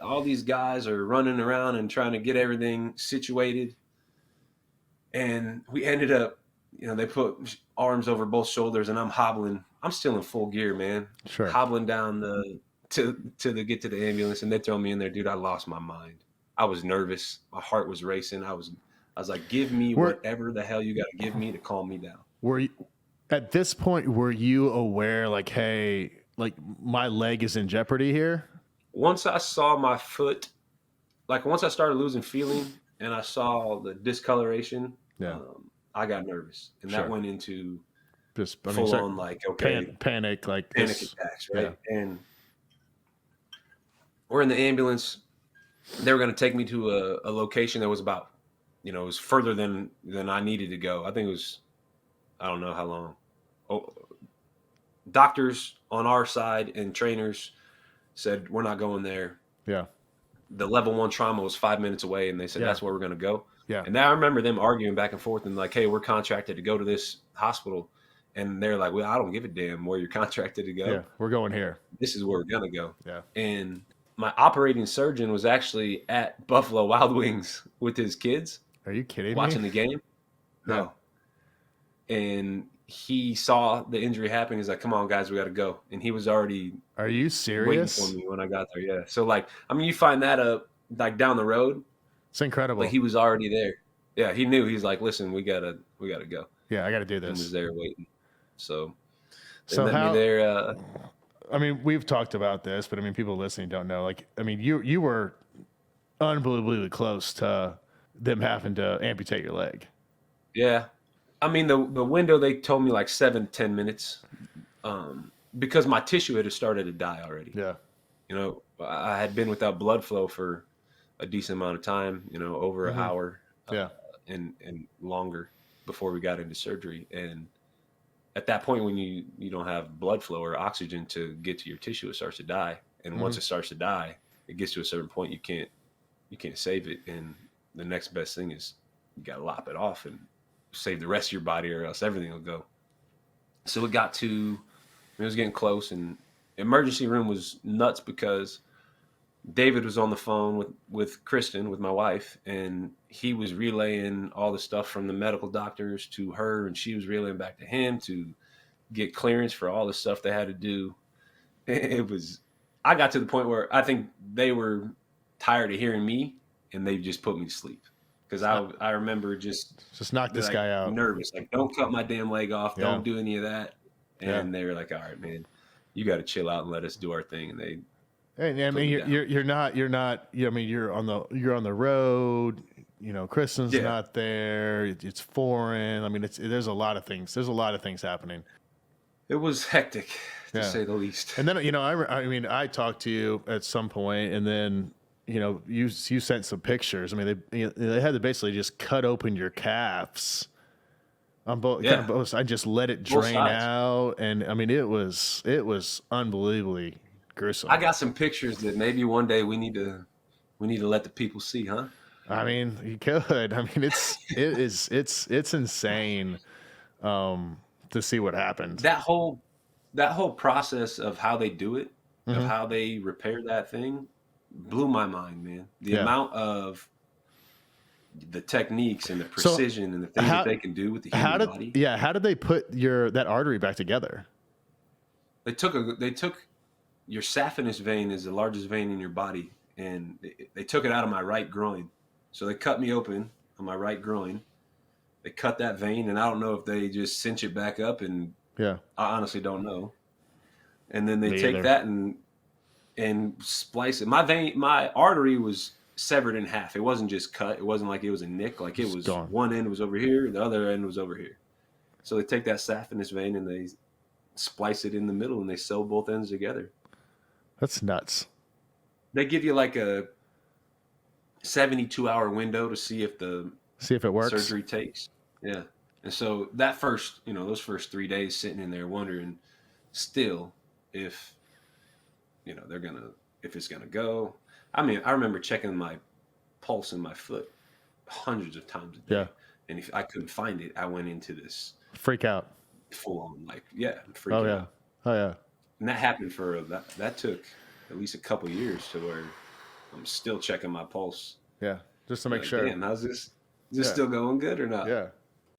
B: all these guys are running around and trying to get everything situated. And we ended up, they put arms over both shoulders, and I'm hobbling. I'm still in full gear, man.
A: Sure.
B: Hobbling down to get to the ambulance, and they throw me in there. Dude, I lost my mind. I was nervous. My heart was racing. I was like, give me whatever the hell you got to give me to calm me down.
A: At this point, were you aware, like, hey, like my leg is in jeopardy here?
B: Once I saw my foot, like once I started losing feeling and I saw the discoloration, I got nervous. And that went into full on like, okay.
A: Panic
B: attacks, right? Yeah. And we're in the ambulance. They were going to take me to a location that was about, it was further than I needed to go. I think it was, I don't know how long. Doctors on our side and trainers said, we're not going there.
A: Yeah.
B: The level 1 trauma was 5 minutes away, and they said, that's where we're going to go.
A: Yeah.
B: And I remember them arguing back and forth and like, hey, we're contracted to go to this hospital. And they're like, well, I don't give a damn where you're contracted to go.
A: Yeah, we're going here.
B: This is where we're going to go.
A: Yeah.
B: And my operating surgeon was actually at Buffalo Wild Wings with his kids.
A: Are you kidding
B: watching
A: me?
B: The game? No. And he saw the injury happen. He's like, come on, guys, we got to go. And he was already
A: Are you serious?
B: waiting for me when I got there, yeah. So, like, I mean, you find that up, like, down the road.
A: It's incredible.
B: Like, he was already there. Yeah, he knew. He's like, listen, we gotta go.
A: Yeah, I got to do this.
B: He was there waiting. So
A: how,
B: me there.
A: I mean, we've talked about this, but, I mean, people listening don't know. Like, I mean, you were unbelievably close to them having to amputate your leg.
B: Yeah. I mean, the window, they told me like 7-10 minutes because my tissue had started to die already.
A: Yeah.
B: I had been without blood flow for a decent amount of time, over an hour and longer before we got into surgery. And at that point, when you don't have blood flow or oxygen to get to your tissue, it starts to die. And once it starts to die, it gets to a certain point, you can't save it. And the next best thing is you got to lop it off and save the rest of your body, or else everything will go. So it was getting close, and emergency room was nuts because David was on the phone with Kristen, with my wife, and he was relaying all the stuff from the medical doctors to her, and she was relaying back to him to get clearance for all the stuff they had to do. I got to the point where I think they were tired of hearing me, and they just put me to sleep. Because I remember just
A: knock this guy out.
B: Nervous, like, don't cut my damn leg off, don't do any of that. And they were like, all right, man, you got to chill out and let us do our thing. And
A: I mean, you're not. I mean, you're on the road. Kristen's not there. It's foreign. I mean, there's a lot of things. There's a lot of things happening.
B: It was hectic, to say the least.
A: And then I mean, I talked to you at some point, and then you sent some pictures. I mean, they had to basically just cut open your calves on both.
B: Yeah.
A: Kind of both. I just let it
B: Both
A: drain
B: sides.
A: out, and I mean, it was unbelievably gruesome.
B: I got some pictures that maybe one day we need to let the people see, huh?
A: I mean, you could. I mean, it's insane to see what happened.
B: That whole process of how they do it, of
A: Mm-hmm.
B: how they repair that thing, blew my mind, man. The
A: Yeah.
B: amount of the techniques and the
A: So,
B: precision and the things that they can do with the
A: How
B: human
A: did
B: body.
A: how did they put that artery back together?
B: They took your saphenous vein is the largest vein in your body, and they took it out of my right groin. So they cut me open on my right groin. They cut that vein, and I don't know if they just cinch it back up, and
A: Yeah.
B: I honestly don't know. And then they
A: Me
B: take
A: either.
B: that and splice it. My artery was severed in half. It wasn't just cut. It wasn't like it was a nick. Like it
A: It's
B: was
A: gone.
B: one end was over here, the other end was over here. So they take that saphenous vein and they splice it in the middle, and they sew both ends together.
A: That's nuts.
B: They give you like a 72-hour window to see if the
A: See if it works.
B: surgery takes. Yeah. And so that first, those first 3 days sitting in there wondering still if, if it's going to go. I mean, I remember checking my pulse in my foot hundreds of times a day.
A: Yeah.
B: And if I couldn't find it, I went into this
A: Freak out.
B: full on, freak
A: Oh
B: out.
A: yeah. Oh yeah.
B: And that happened that took at least a couple years to where I'm still checking my pulse.
A: Yeah. Just to make sure.
B: Damn, how's this? Is this
A: Yeah.
B: still going good or not?
A: Yeah.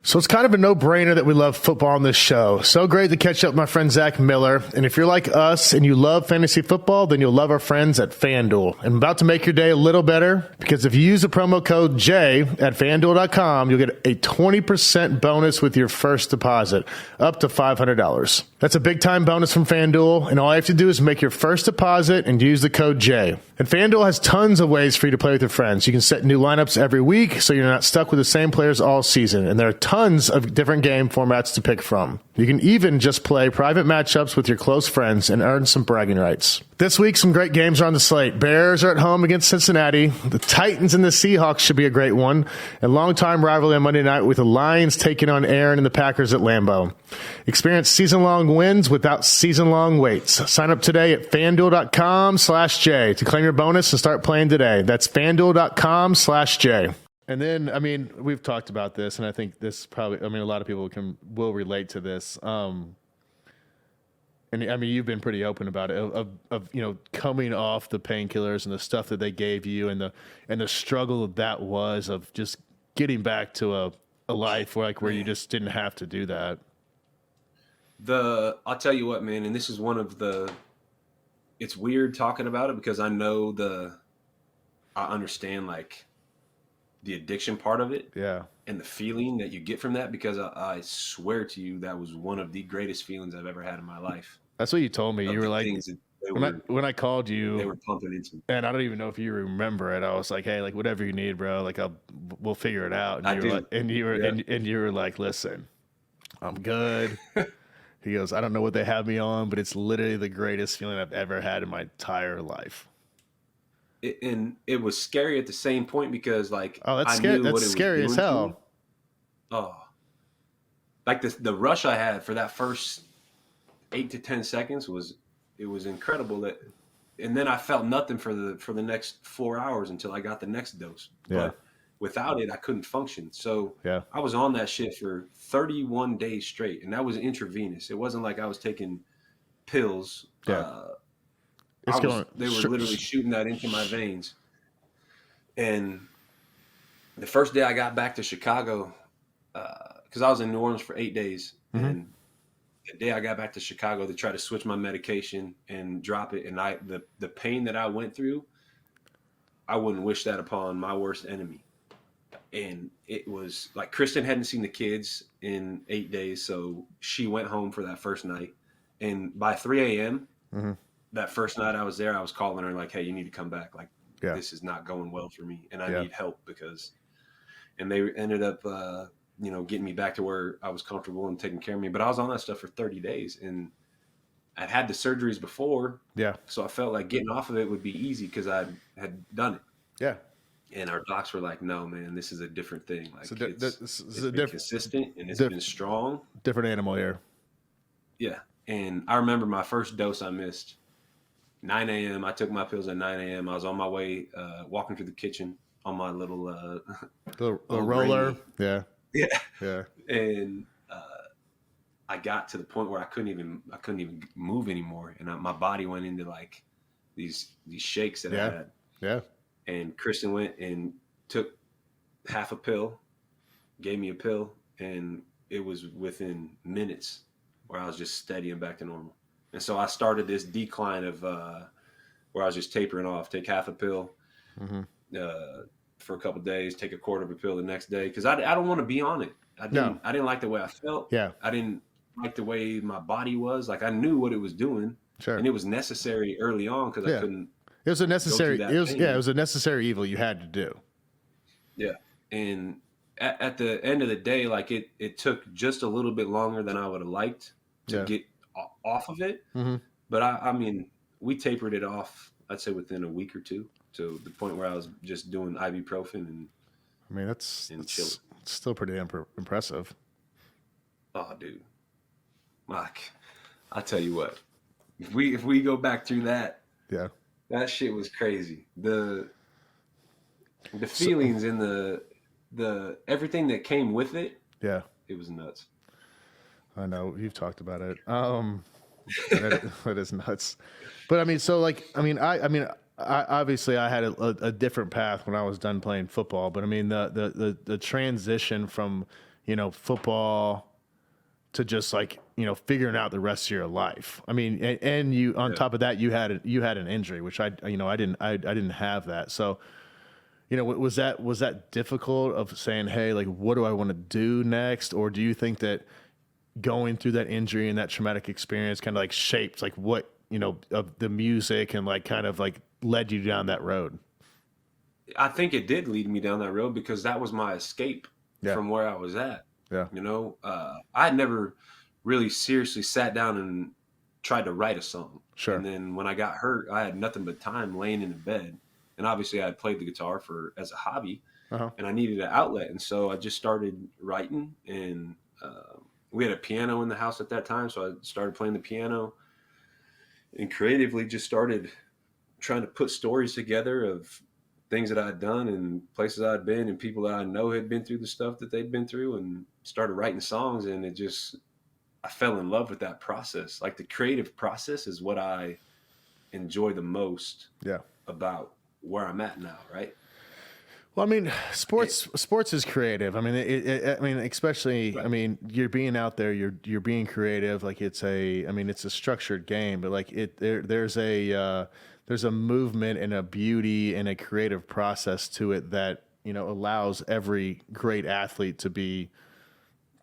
A: So it's kind of a no-brainer that we love football on this show. So great to catch up with my friend Zach Miller. And if you're like us and you love fantasy football, then you'll love our friends at FanDuel. I'm about to make your day a little better because if you use the promo code J at FanDuel.com, you'll get a 20% bonus with your first deposit, up to $500. That's a big-time bonus from FanDuel, and all you have to do is make your first deposit and use the code J. And FanDuel has tons of ways for you to play with your friends. You can set new lineups every week so you're not stuck with the same players all season. And there are tons of different game formats to pick from. You can even just play private matchups with your close friends and earn some bragging rights. This week, some great games are on the slate. Bears are at home against Cincinnati. The Titans and the Seahawks should be a great one. And longtime rivalry on Monday night with the Lions taking on Aaron and the Packers at Lambeau. Experience season-long wins without season-long waits. Sign up today at FanDuel.com/J to claim your bonus and start playing today. That's FanDuel.com/J. And then, I mean, we've talked about this, and I think this probably, I mean, a lot of people will relate to this. And I mean, you've been pretty open about it of coming off the painkillers and the stuff that they gave you and the struggle that was of just getting back to a life where you just didn't have to do that.
B: I'll tell you what, man, and this is one of it's weird talking about it because I understand like the addiction part of it.
A: Yeah.
B: And the feeling that you get from that, because I swear to you, that was one of the greatest feelings I've ever had in my life.
A: That's what you told me. You were like, when I called you,
B: they were pumping into me.
A: And I don't even know if you remember it. I was like, hey, like whatever you need, bro. Like we'll figure it out. And you were like, listen, I'm good. He goes, I don't know what they have me on, but it's literally the greatest feeling I've ever had in my entire life.
B: And it was scary at the same point because like,
A: that's scary. That's scary as hell.
B: Oh, like the rush I had for that first 8 to 10 seconds was incredible. And then I felt nothing for the next 4 hours until I got the next dose.
A: Yeah.
B: But without it, I couldn't function. So
A: yeah.
B: I was on that shit for 31 days straight, and that was intravenous. It wasn't like I was taking pills.
A: Yeah.
B: They were literally shooting that into my veins. And the first day I got back to Chicago, because I was in New Orleans for 8 days,
A: mm-hmm.
B: and the day I got back to Chicago, they tried to switch my medication and drop it. And the pain that I went through, I wouldn't wish that upon my worst enemy. And it was like Kristen hadn't seen the kids in 8 days, so she went home for that first night. And by 3 a.m.,
A: mm-hmm.
B: that first night I was there, I was calling her like, hey, you need to come back. Like, this is not going well for me, and I need help and they ended up, getting me back to where I was comfortable and taking care of me. But I was on that stuff for 30 days, and I'd had the surgeries before.
A: Yeah.
B: So I felt like getting off of it would be easy because I had done it.
A: Yeah.
B: And our docs were like, no, man, this is a different thing. Like
A: So
B: it's been consistent and it's been strong.
A: Different animal here.
B: Yeah. And I remember my first dose I missed 9 a.m. I took my pills at 9 a.m. I was on my way, walking through the kitchen on my little,
A: the roller. Yeah.
B: Yeah.
A: Yeah.
B: And, I got to the point where I couldn't even move anymore. And my body went into like these shakes that I had.
A: Yeah.
B: And Kristen went and took half a pill, gave me a pill, and it was within minutes where I was just steady and back to normal. And so I started this decline of where I was just tapering off, take half a pill for a couple of days, take a quarter of a pill the next day. Because I don't want to be on it. I didn't like the way I felt.
A: Yeah.
B: I didn't like the way my body was. Like I knew what it was doing.
A: Sure.
B: And it was necessary early on because I couldn't.
A: It was a necessary. It was a necessary evil you had to do.
B: Yeah. And at the end of the day, like it took just a little bit longer than I would have liked to get off of it.
A: Mm-hmm.
B: But I mean, we tapered it off, I'd say within a week or two, to the point where I was just doing ibuprofen and.
A: I mean, that's still pretty impressive.
B: Oh, dude. Like, I'll tell you what, if we go back through that, that shit was crazy. The feelings and the everything that came with it. Yeah. It was nuts.
A: I know you've talked about it. That is nuts. But I mean, so like, I obviously I had a different path when I was done playing football, but I mean, the transition from, football to just like, figuring out the rest of your life. I mean, and you, on top of that, you had an injury, which I didn't have that. So, was that difficult of saying, hey, like, what do I want to do next? Or do you think that going through that injury and that traumatic experience kind of like shaped like what, of the music and like kind of like led you down that road?
B: I think it did lead me down that road because that was my escape from where I was at. Yeah. I had never really seriously sat down and tried to write a song. Sure. And then when I got hurt, I had nothing but time laying in the bed. And obviously I had played the guitar as a hobby and I needed an outlet. And so I just started writing and, we had a piano in the house at that time. So I started playing the piano and creatively just started trying to put stories together of things that I'd done and places I'd been and people that I know had been through the stuff that they'd been through and started writing songs. And I fell in love with that process. Like the creative process is what I enjoy the most about where I'm at now. Right.
A: Well, I mean, sports is creative. I mean, especially, right. I mean, you're being out there, you're being creative. Like it's a structured game, but like there's a movement and a beauty and a creative process to it that, allows every great athlete to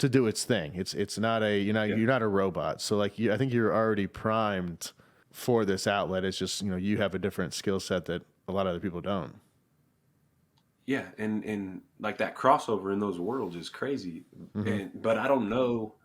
A: do its thing. It's not you're not a robot. So like, I think you're already primed for this outlet. It's just, you have a different skill set that a lot of other people don't.
B: Yeah, and like that crossover in those worlds is crazy. Mm-hmm. But I don't know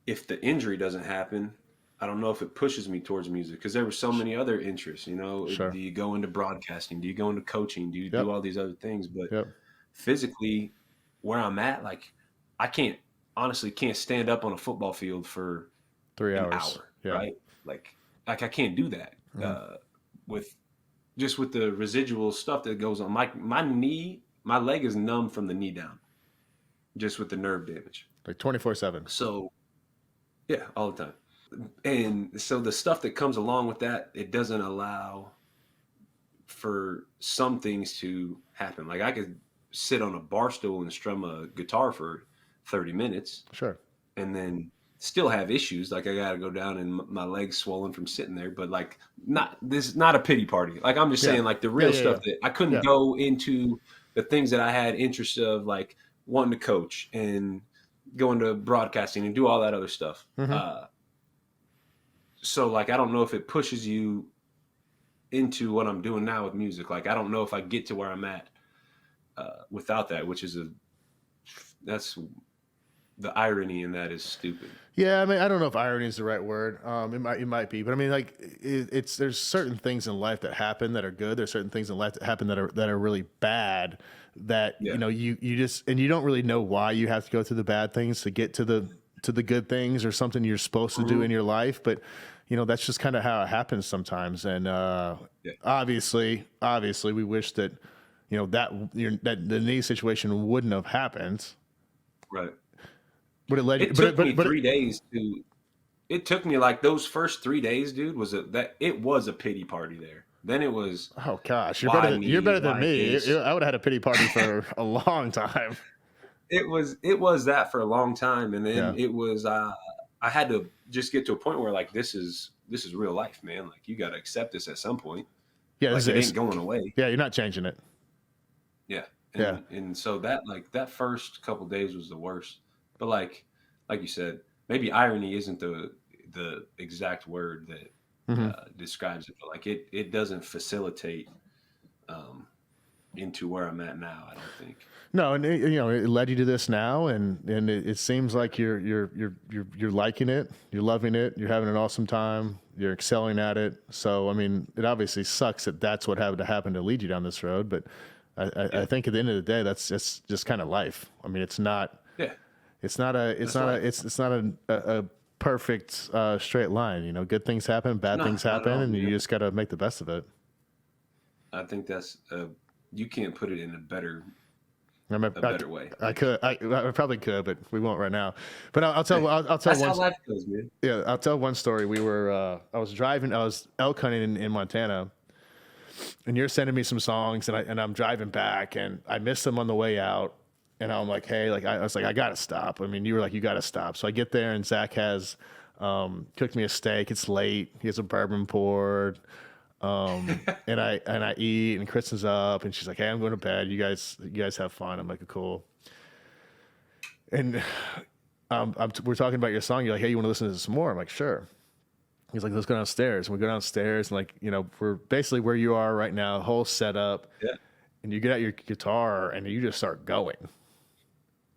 B: if the injury doesn't happen. I don't know if it pushes me towards music because there were so many other interests. Sure. Do you go into broadcasting? Do you go into coaching? Do you do all these other things? But physically, where I'm at, like I honestly can't stand up on a football field for
A: 3 hours.
B: An hour, right? Like I can't do that with the residual stuff that goes on. My leg is numb from the knee down, just with the nerve damage.
A: Like 24/7.
B: So, yeah, all the time. And so the stuff that comes along with that, it doesn't allow for some things to happen. Like I could sit on a bar stool and strum a guitar for 30 minutes.
A: Sure.
B: And then still have issues. Like I got to go down and my legs swollen from sitting there, but like this is not a pity party. Like I'm just saying like the real stuff that I couldn't go into the things that I had interest of, like wanting to coach and going to broadcasting and do all that other stuff. Mm-hmm. So like, I don't know if it pushes you into what I'm doing now with music. Like, I don't know if I get to where I'm at without that, which is that's the irony in that is stupid.
A: Yeah, I mean, I don't know if irony is the right word. It might be, but I mean, like, it's there's certain things in life that happen that are good. There's certain things in life that happen that are really bad. That
B: Yeah.
A: you just, and you don't really know why you have to go through the bad things to get to the good things, or something you're supposed to do in your life. But that's just kind of how it happens sometimes. And obviously, we wish that that the knee situation wouldn't have happened.
B: Right.
A: But it led.
B: It took me 3 days to. It took me like those first 3 days, dude. It was a pity party there. Then it was.
A: Oh gosh, you're better than me. I would have had a pity party for a long time.
B: It was that for a long time, and then it was. I had to just get to a point where like this is real life, man. Like you got to accept this at some point.
A: Yeah,
B: like it ain't going away.
A: Yeah, you're not changing it.
B: Yeah. And so that first couple days was the worst. But like you said, maybe irony isn't the exact word that describes it, but like it doesn't facilitate into where I'm at now, I don't think.
A: No, and it led you to this now, and it seems like you're liking it, you're loving it, you're having an awesome time, you're excelling at it. So I mean, it obviously sucks that that's what had to happen to lead you down this road, but I think at the end of the day, that's just kind of life. I mean, it's not.
B: Yeah.
A: It's not a perfect straight line. Good things happen, bad things happen, and you just got to make the best of it.
B: I think that's you can't put it in a better way.
A: I probably could, but we won't right now. But I'll tell
B: that's
A: one.
B: How life goes, man.
A: Yeah, I'll tell one story. I was elk hunting in Montana. And you're sending me some songs, and I'm driving back, and I missed them on the way out. And I'm like, hey, I was like, I gotta stop. I mean, you were like, you gotta stop. So I get there, and Zach has cooked me a steak. It's late. He has a bourbon poured, and I eat, and Kristen's up, and she's like, hey, I'm going to bed. You guys have fun. I'm like, cool. And we're talking about your song. You're like, hey, you want to listen to this some more? I'm like, sure. He's like, let's go downstairs. And we go downstairs, and like, we're basically where you are right now, whole setup.
B: Yeah.
A: And you get out your guitar, and you just start going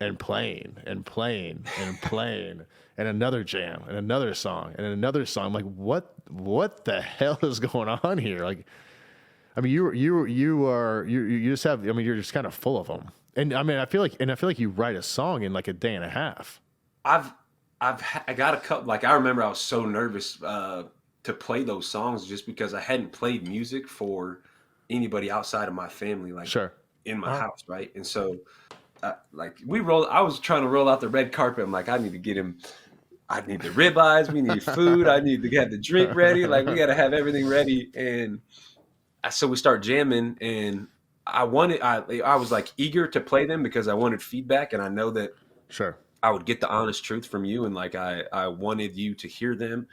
A: and playing and playing and playing, and another jam and another song and another song. I'm like, what the hell is going on here? Like, I mean, you just have, I mean, you're just kind of full of them. And I mean, I feel like you write a song in like a day and a half.
B: I got a couple. Like I remember, I was so nervous to play those songs just because I hadn't played music for anybody outside of my family, like in my house, right? And so, like I was trying to roll out the red carpet. I'm like, I need to get him. I need the ribeyes. We need food. I need to have the drink ready. Like we got to have everything ready. And so we start jamming, and I was like eager to play them because I wanted feedback, and I know that I would get the honest truth from you, and like I wanted you to hear them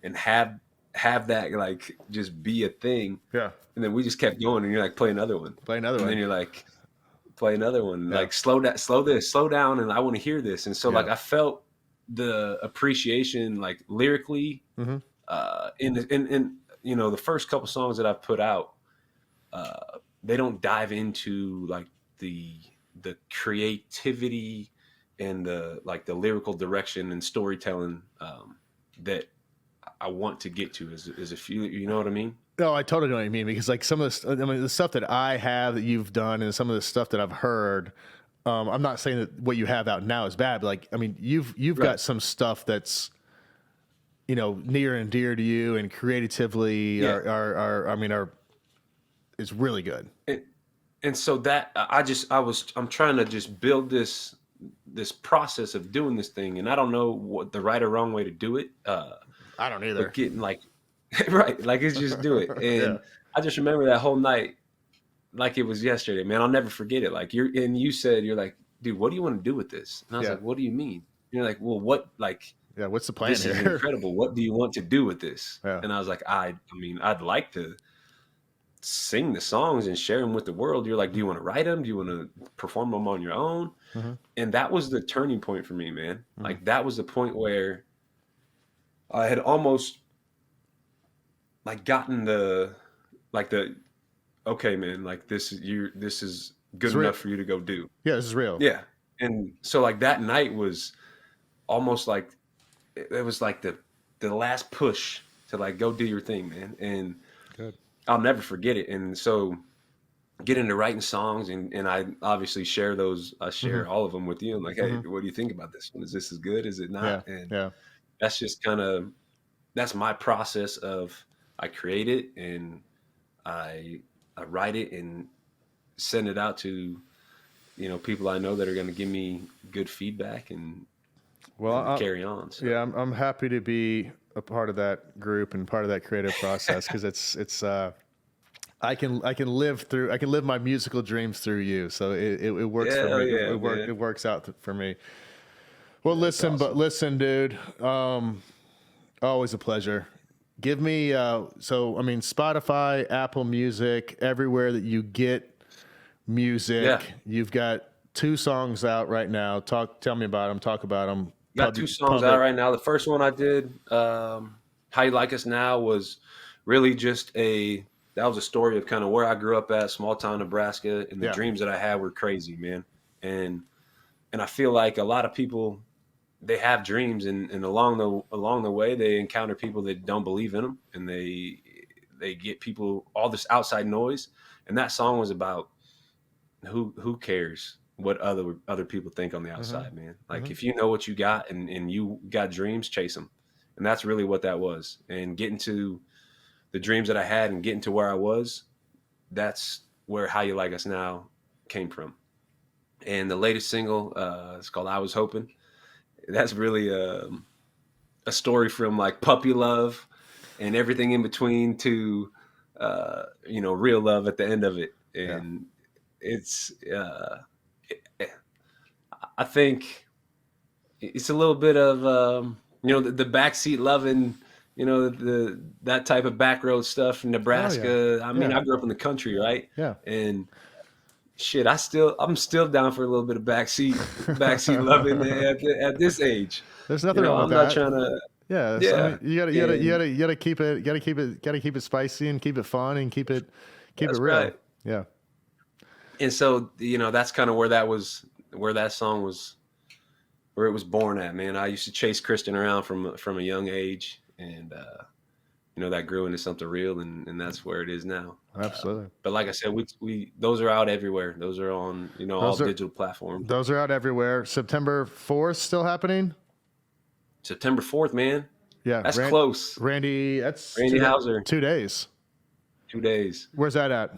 B: and have that like just be a thing.
A: Yeah.
B: And then we just kept going, and you're like, play another one. And then you're like, play another one. Yeah. Like slow down, and I want to hear this. And so like I felt the appreciation like lyrically in the first couple songs that I've put out, they don't dive into like the creativity and the lyrical direction and storytelling that I want to get to as a few, you know what I mean?
A: No, I totally know what you mean, because like some of the stuff that I have that you've done, and some of the stuff that I've heard, I'm not saying that what you have out now is bad, but like, I mean, you've got some stuff that's, near and dear to you, and creatively is really good.
B: And so that I'm trying to just build this process of doing this thing, and I don't know what the right or wrong way to do it.
A: I don't either.
B: But getting like, right, like it's just do it. And I just remember that whole night like it was yesterday, man. I'll never forget it. Like you said, you're like, dude, what do you want to do with this? And I was like, what do you mean? And you're like, well, what, like,
A: what's the plan
B: this
A: here?
B: Is incredible. What do you want to do with this? Yeah. And I was like, I mean, I'd like to sing the songs and share them with the world. You're like, do you want to write them? Do you want to perform them on your own? And that was the turning point for me, man. Like that was the point where I had almost like gotten okay, man, like this is good enough for you to go do.
A: Yeah, this is real.
B: Yeah. And so like that night was almost like it was like the last push to like go do your thing, man. And
A: Good.
B: I'll never forget it. And so get into writing songs, and I obviously share those. I share all of them with you. I'm like, hey, what do you think about this one? Is this as good? Is it not?
A: Yeah.
B: And
A: Yeah.
B: that's just kind of that's my process of I create it and I write it and send it out to people I know that are going to give me good feedback and carry on. So.
A: Yeah, I'm happy to be a part of that group and part of that creative process because it's I can live my musical dreams through you. So it works for me. It works out for me. Well, listen, awesome. But listen, dude. Always a pleasure. Give me Spotify, Apple Music, everywhere that you get music. Yeah. You've got 2 songs out right now. Tell me about them. Talk about them.
B: Got 2 songs out right now. The first one I did, How You Like Us Now, was really just that was a story of kind of where I grew up at, small town Nebraska, and the dreams that I had were crazy, man. And I feel like a lot of people, they have dreams, and along the way they encounter people that don't believe in them, and they get people, all this outside noise. And that song was about who cares what other people think on the outside, man. Like if you know what you got and you got dreams, chase them. And that's really what that was. And getting to the dreams that I had and getting to where I was, that's where How You Like Us Now came from. And the latest single, it's called I Was Hoping. That's really a story from like puppy love and everything in between to real love at the end of it. And it's I think it's a little bit of the backseat loving, that type of back road stuff in Nebraska. Oh, yeah. I mean, I grew up in the country, right?
A: Yeah.
B: And shit, I'm still down for a little bit of backseat loving at this age.
A: There's nothing wrong with that.
B: I'm not trying to.
A: Yeah.
B: Yeah.
A: I mean, you gotta keep it spicy and keep it fun and keep it real. Right. Yeah.
B: And so, that's kind of where that song was, where it was born at, man. I used to chase Kristen around from a young age, and that grew into something real, and that's where it is now.
A: Absolutely.
B: But like I said, we those are out everywhere. Those are on all digital platforms.
A: Those are out everywhere. September 4th still happening.
B: September 4th, man.
A: Yeah,
B: that's close.
A: Randy
B: Hauser.
A: 2 days.
B: 2 days.
A: Where's that at?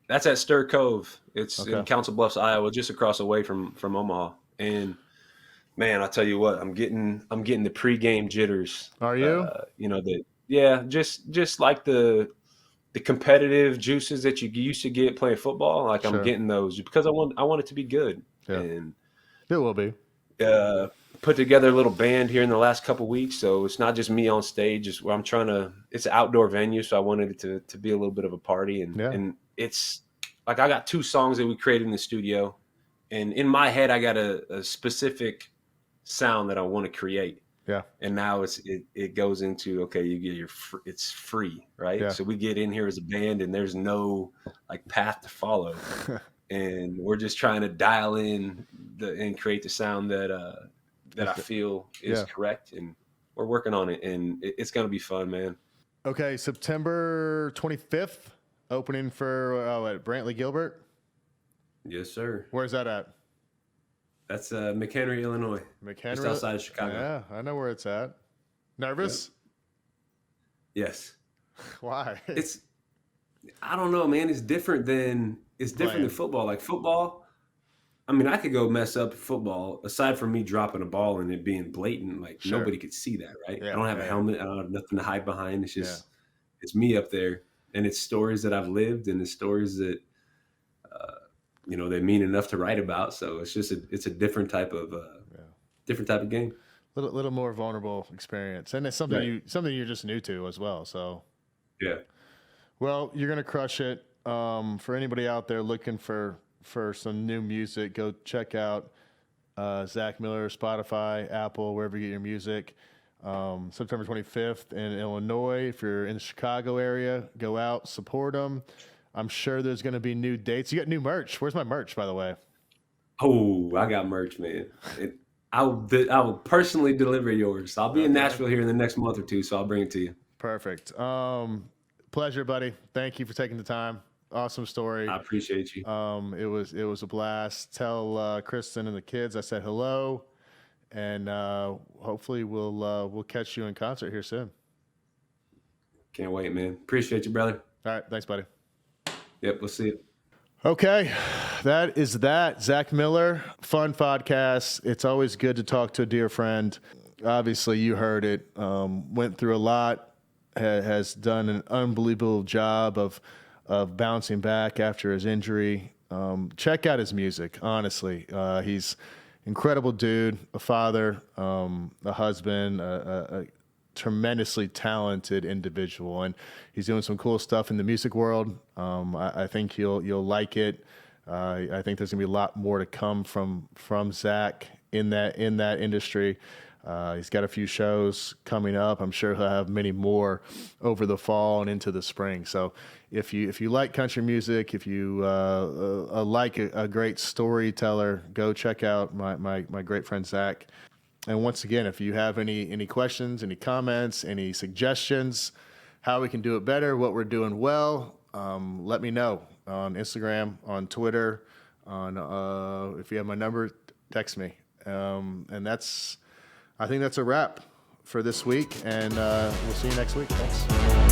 B: That's at Stir Cove. It's in Council Bluffs, Iowa, just across the way from Omaha. And man, I'll tell you what, I'm getting the pregame jitters.
A: Are you?
B: Just like the competitive juices that you used to get playing football. Like I'm getting those because I want it to be good.
A: Yeah.
B: And
A: it will be.
B: Put together a little band here in the last couple of weeks, so it's not just me on stage. It's an outdoor venue, so I wanted it to be a little bit of a party, and it's like I got 2 songs that we created in the studio, and in my head I got a specific sound that I want to create.
A: Yeah. And
B: now it goes into, okay, you get it's free, right? Yeah. So we get in here as a band, and there's no like path to follow, and we're just trying to dial in and create the sound that I feel is correct, and we're working on it, and it's going to be fun, man.
A: Okay, September 25th, opening for at Brantley Gilbert.
B: Yes, sir.
A: Where's that at?
B: That's McHenry, Illinois. Just outside of Chicago.
A: Yeah, I know where it's at. Nervous?
B: Yep. Yes.
A: Why?
B: I don't know, man. It's different than football. Like football, I mean, I could go mess up football aside from me dropping a ball and it being blatant. Like nobody could see that, right? Yeah, I don't have a helmet. I don't have nothing to hide behind. It's just it's me up there, and it's stories that I've lived, and it's stories that they mean enough to write about. So it's just it's a different type of game.
A: Little more vulnerable experience, and it's something you're just new to as well. So
B: yeah.
A: Well, you're gonna crush it. For anybody out there looking for some new music, go check out Zach Miller, Spotify, Apple, wherever you get your music. September 25th in Illinois. If you're in the Chicago area, go out, support them. I'm sure there's going to be new dates. You got new merch. Where's my merch, by the way?
B: Oh, I got merch, man. I will personally deliver yours. I'll be in
A: Okay.
B: Nashville here in the next month or two, so I'll bring it to you.
A: Perfect. Pleasure, buddy. Thank you for taking the time. Awesome story.
B: I appreciate you.
A: It was a blast. Tell Kristen and the kids I said hello, and hopefully we'll catch you in concert here soon.
B: Can't wait, man. Appreciate you, brother.
A: All right, thanks, buddy.
B: Yep, we'll see you.
A: Okay, that is that. Zach Miller, fun podcast. It's always good to talk to a dear friend. Obviously, you heard it. Went through a lot. Has done an unbelievable job of bouncing back after his injury. Check out his music. Honestly, he's incredible dude. A father, a husband, a tremendously talented individual, and he's doing some cool stuff in the music world. I think you'll like it. I think there's gonna be a lot more to come from Zach in that industry. He's got a few shows coming up. I'm sure he'll have many more over the fall and into the spring. So if you like country music, if you like a great storyteller, go check out my great friend Zach. And once again, if you have any questions, any comments, any suggestions, how we can do it better, what we're doing well, let me know on Instagram, on Twitter, on if you have my number, text me. And I think that's a wrap for this week, and we'll see you next week. Thanks.